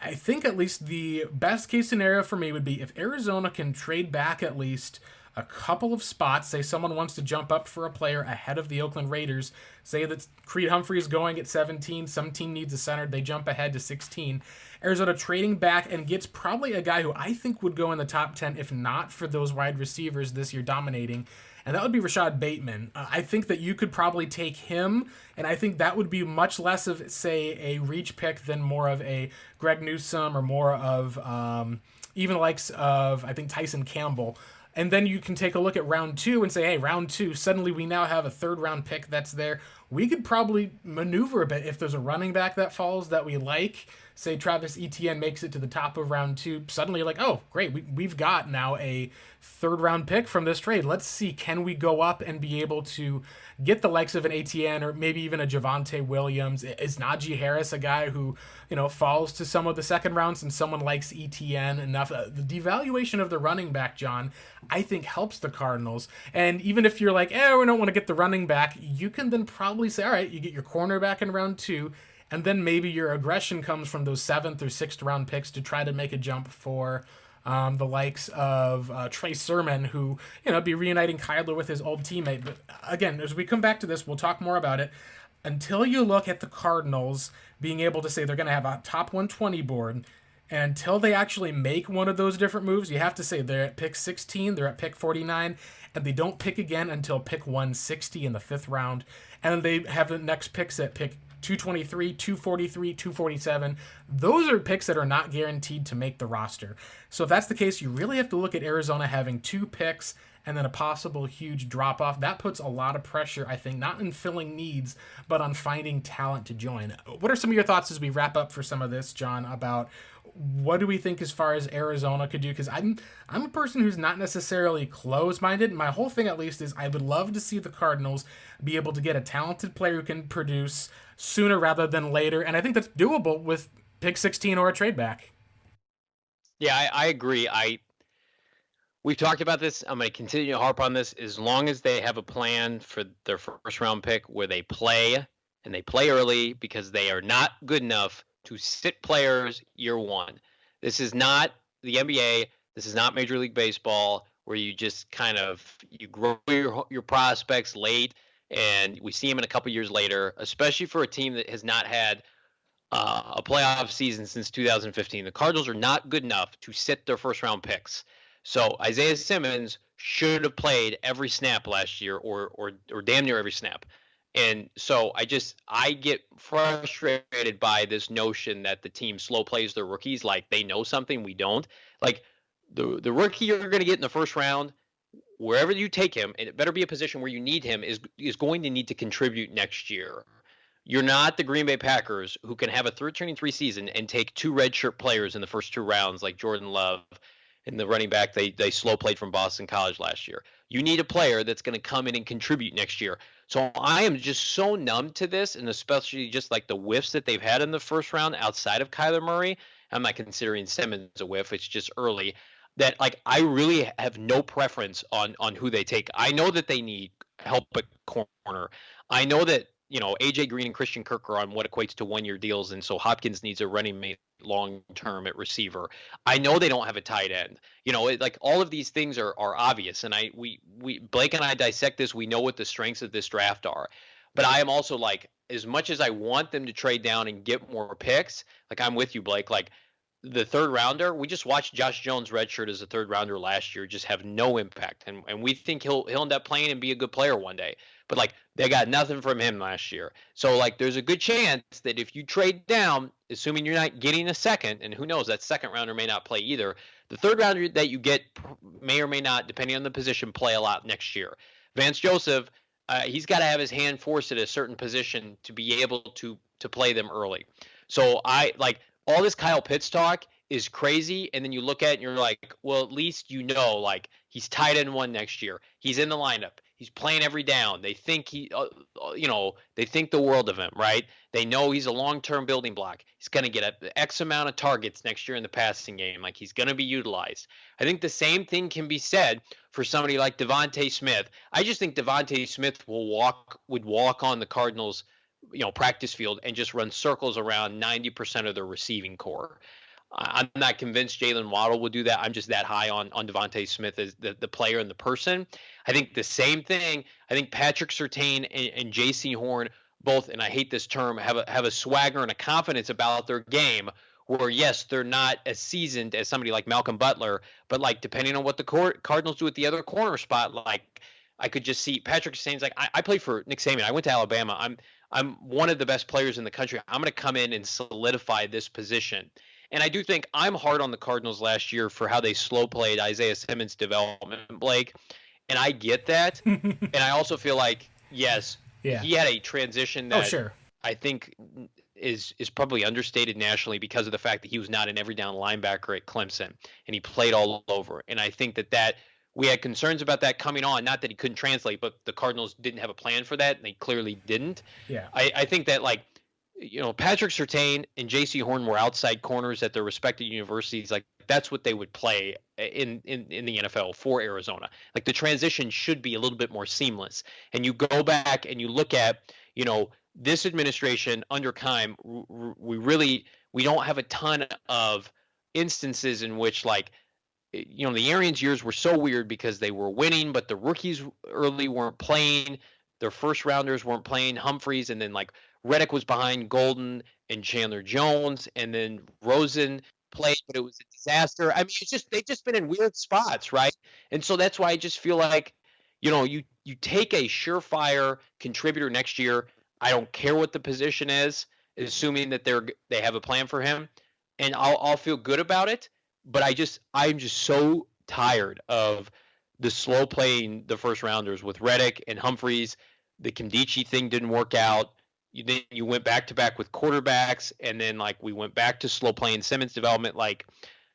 I think at least the best case scenario for me would be if Arizona can trade back at least a couple of spots. Say someone wants to jump up for a player ahead of the Oakland Raiders. Say that Creed Humphrey is going at 17. Some team needs a center. They jump ahead to 16. Arizona trading back and gets probably a guy who I think would go in the top 10 if not for those wide receivers this year dominating. And that would be Rashad Bateman. I think that you could probably take him, and I think that would be much less of, say, a reach pick than more of a Greg Newsome or more of even the likes of, I think, Tyson Campbell. And then you can take a look at round 2 and say, hey, round 2, suddenly we now have a 3rd round pick that's there. We could probably maneuver a bit if there's a running back that falls that we like. Say Travis Etienne makes it to the top of round 2. Suddenly you're like, oh, great, we've got now a 3rd round pick from this trade. Let's see, can we go up and be able to get the likes of an Etienne or maybe even a Javonte Williams? Is Najee Harris a guy who, falls to some of the 2nd rounds and someone likes Etienne enough? The devaluation of the running back, John, I think helps the Cardinals. And even if you're like, we don't want to get the running back, you can then probably say, all right, you get your cornerback in round 2, and then maybe your aggression comes from those 7th or 6th round picks to try to make a jump for the likes of Trey Sermon, who, be reuniting Kyler with his old teammate. But again, as we come back to this, we'll talk more about it. Until you look at the Cardinals being able to say they're going to have a top 120 board, and until they actually make one of those different moves, you have to say they're at pick 16, they're at pick 49, and they don't pick again until pick 160 in the 5th round. And they have the next picks at pick 223, 243, 247. Those are picks that are not guaranteed to make the roster. So if that's the case, you really have to look at Arizona having 2 picks and then a possible huge drop-off. That puts a lot of pressure, I think, not in filling needs, but on finding talent to join. What are some of your thoughts as we wrap up for some of this, John, about what do we think as far as Arizona could do? Because I'm a person who's not necessarily closed-minded. My whole thing, at least, is I would love to see the Cardinals be able to get a talented player who can produce sooner rather than later, and I think that's doable with pick 16 or a trade back.
Yeah, I agree. We've talked about this. I'm going to continue to harp on this as long as they have a plan for their 1st round pick where they play, and they play early, because they are not good enough to sit players year 1. This is not the NBA. This is not Major League Baseball, where you just you grow your prospects late, and we see them in a couple years later, especially for a team that has not had a playoff season since 2015. The Cardinals are not good enough to sit their 1st round picks. So Isaiah Simmons should have played every snap last year, or damn near every snap. And so I get frustrated by this notion that the team slow plays their rookies like they know something we don't. Like the rookie you're going to get in the 1st round, wherever you take him, and it better be a position where you need him, is going to need to contribute next year. You're not the Green Bay Packers, who can have a 13-3 season and take 2 redshirt players in the first 2 rounds like Jordan Love and the running back they slow played from Boston College last year. You need a player that's going to come in and contribute next year. So I am just so numb to this, and especially just like the whiffs that they've had in the 1st round outside of Kyler Murray. I'm not considering Simmons a whiff. It's just early. That I really have no preference on who they take. I know that they need help at corner. I know that AJ Green and Christian Kirk are on what equates to 1-year deals, and so Hopkins needs a running mate long term at receiver. I know they don't have a tight end. All of these things are obvious, and we Blake and I dissect this. We know what the strengths of this draft are, but I am also as much as I want them to trade down and get more picks, I'm with you, Blake. The 3rd rounder, we just watched Josh Jones redshirt as a 3rd rounder last year just have no impact, and we think he'll end up playing and be a good player one day. But they got nothing from him last year. So there's a good chance that if you trade down, assuming you're not getting a 2nd, and who knows, that 2nd rounder may not play either, the 3rd rounder that you get may or may not, depending on the position, play a lot next year. Vance Joseph, he's got to have his hand forced at a certain position to be able to play them early. So all this Kyle Pitts talk is crazy, and then you look at it and you're like, well, at least he's tight end 1 next year. He's in the lineup. He's playing every down. They think they think the world of him, right? They know he's a long-term building block. He's going to get a X amount of targets next year in the passing game. Like, he's going to be utilized. I think the same thing can be said for somebody like Devontae Smith. I just think Devontae Smith would walk on the Cardinals, practice field and just run circles around 90% of their receiving core. I'm not convinced Jalen Waddle will do that. I'm just that high on Devontae Smith as the player and the person. I think the same thing. I think Patrick Surtain and J.C. Horn both, and I hate this term, have a swagger and a confidence about their game where, yes, they're not as seasoned as somebody like Malcolm Butler, but like depending on what the Cardinals do at the other corner spot, like I could just see Patrick Surtain's like, I played for Nick Saban. I went to Alabama. I'm one of the best players in the country. I'm going to come in and solidify this position. And I do think I'm hard on the Cardinals last year for how they slow played Isaiah Simmons' development, Blake. And I get that. And I also feel like, yes, he had a transition that I think is probably understated nationally because of the fact that he was not an every down linebacker at Clemson and he played all over. And I think that we had concerns about that coming on, not that he couldn't translate, but the Cardinals didn't have a plan for that, and they clearly didn't.
Yeah.
I think that, like, Patrick Surtain and J.C. Horn were outside corners at their respective universities. Like, that's what they would play in the NFL for Arizona. Like, the transition should be a little bit more seamless. And you go back and you look at, this administration under Keim, we don't have a ton of instances in which, like, the Arians years were so weird because they were winning, but the rookies early weren't playing. Their first rounders weren't playing. Humphreys, and then like Reddick was behind Golden and Chandler Jones, and then Rosen played, but it was a disaster. I mean, they've just been in weird spots, right? And so that's why I just feel like, you take a surefire contributor next year. I don't care what the position is, assuming that they have a plan for him, and I'll feel good about it. But I'm just so tired of the slow playing the first rounders with Reddick and Humphreys. The Kimdichie thing didn't work out. Then you went back to back with quarterbacks, and then like we went back to slow playing Simmons development. Like,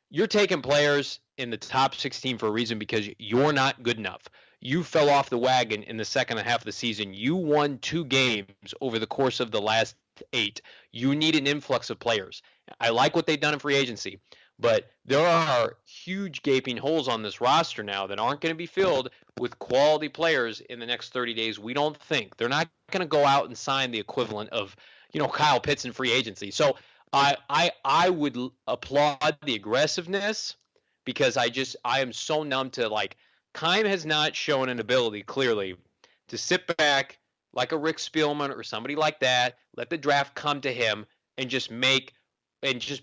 you're taking players in the top 16 for a reason because you're not good enough. You fell off the wagon in the second half of the season. You won 2 games over the course of the last 8. You need an influx of players. I like what they've done in free agency. But there are huge gaping holes on this roster now that aren't going to be filled with quality players in the next 30 days. We don't think. They're not going to go out and sign the equivalent of, Kyle Pitts in free agency. So I would applaud the aggressiveness because I am so numb to, like, Keim has not shown an ability clearly to sit back like a Rick Spielman or somebody like that, let the draft come to him and just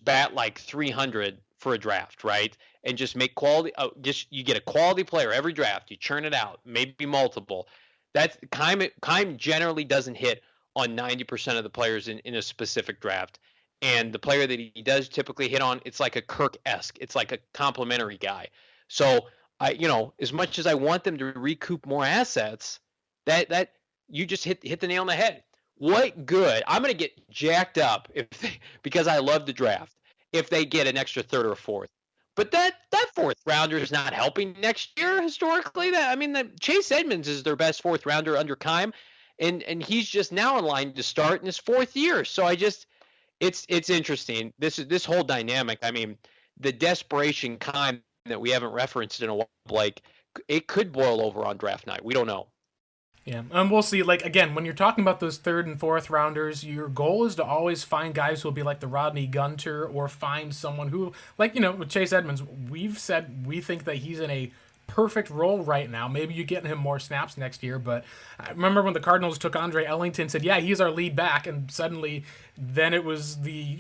bat like 300 for a draft, right? And just make quality. You get a quality player every draft. You churn it out, maybe multiple. That's Keim generally doesn't hit on 90% of the players in a specific draft. And the player that he does typically hit on, it's like a Kirk-esque. It's like a complimentary guy. So as much as I want them to recoup more assets, that you just hit the nail on the head. What good? I'm going to get jacked up because I love the draft if they get an extra third or fourth. But that fourth rounder is not helping next year historically. Chase Edmonds is their best fourth rounder under Keim, and he's just now in line to start in his 4th year. So it's interesting. This whole dynamic. I mean, the desperation Keim that we haven't referenced in a while, like, it could boil over on draft night. We don't know.
Yeah, and we'll see. Like, again, when you're talking about those 3rd and 4th rounders, your goal is to always find guys who will be like the Rodney Gunter, or find someone who, like, with Chase Edmonds, we've said we think that he's in a perfect role right now. Maybe you get him more snaps next year, but I remember when the Cardinals took Andre Ellington, said, yeah, he's our lead back, and suddenly then it was the,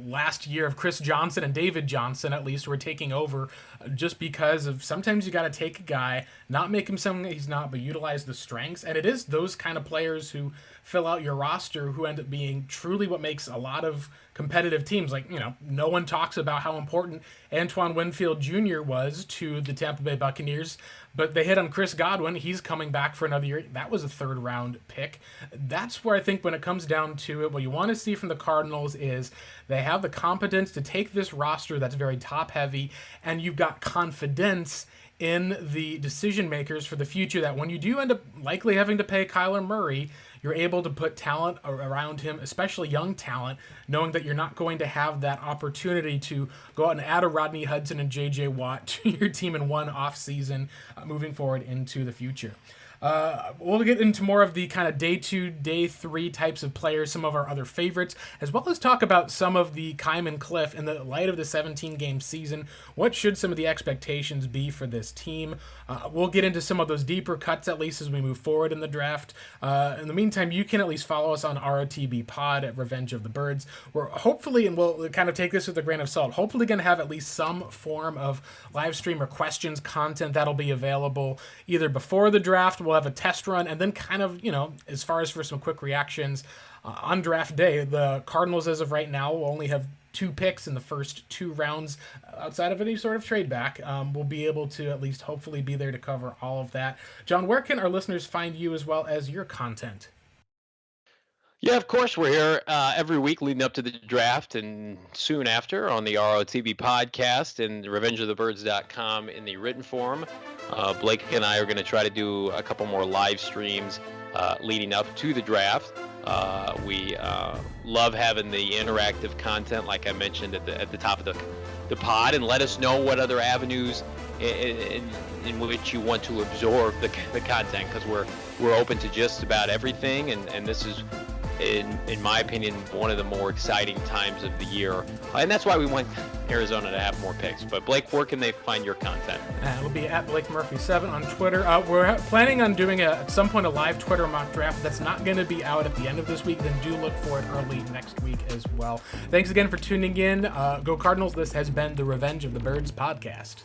last year of Chris Johnson and David Johnson, at least, were taking over, just because of sometimes you got to take a guy, not make him something that he's not, but utilize the strengths. And it is those kind of players who fill out your roster who end up being truly what makes a lot of competitive teams. Like, no one talks about how important Antoine Winfield Jr. was to the Tampa Bay Buccaneers, but they hit on Chris Godwin. He's coming back for another year. That was a 3rd round pick. That's where I think when it comes down to it, what you want to see from from the Cardinals is they have the competence to take this roster that's very top-heavy, and you've got confidence in the decision makers for the future that when you do end up likely having to pay Kyler Murray, you're able to put talent around him, especially young talent, knowing that you're not going to have that opportunity to go out and add a Rodney Hudson and J.J. Watt to your team in one offseason moving forward into the future. We'll get into more of the kind of day 2, day 3 types of players, some of our other favorites, as well as talk about some of the Keim and Kliff in the light of the 17-game season. What should some of the expectations be for this team? We'll get into some of those deeper cuts, at least as we move forward in the draft. In the meantime, you can at least follow us on ROTB Pod at Revenge of the Birds. We're hopefully, and we'll kind of take this with a grain of salt, hopefully going to have at least some form of live stream or questions content that'll be available either before the draft. We'll have a test run, and then kind of, as far as for some quick reactions on draft day, the Cardinals as of right now will only have 2 picks in the first 2 rounds outside of any sort of trade back. We'll be able to at least hopefully be there to cover all of that. John, where can our listeners find you as well as your content?
Yeah, of course, we're here every week leading up to the draft and soon after on the ROTB podcast and revengeofthebirds.com in the written form. Blake and I are going to try to do a couple more live streams leading up to the draft. We love having the interactive content, like I mentioned at the top of the pod, and let us know what other avenues in which you want to absorb the content, because we're open to just about everything, and this is, in my opinion, one of the more exciting times of the year. And that's why we want Arizona to have more picks. But Blake, where can they find your content?
It'll be at BlakeMurphy7 on Twitter. We're planning on doing at some point a live Twitter mock draft that's not going to be out at the end of this week. Then do look for it early next week as well. Thanks again for tuning in. Go Cardinals. This has been the Revenge of the Birds podcast.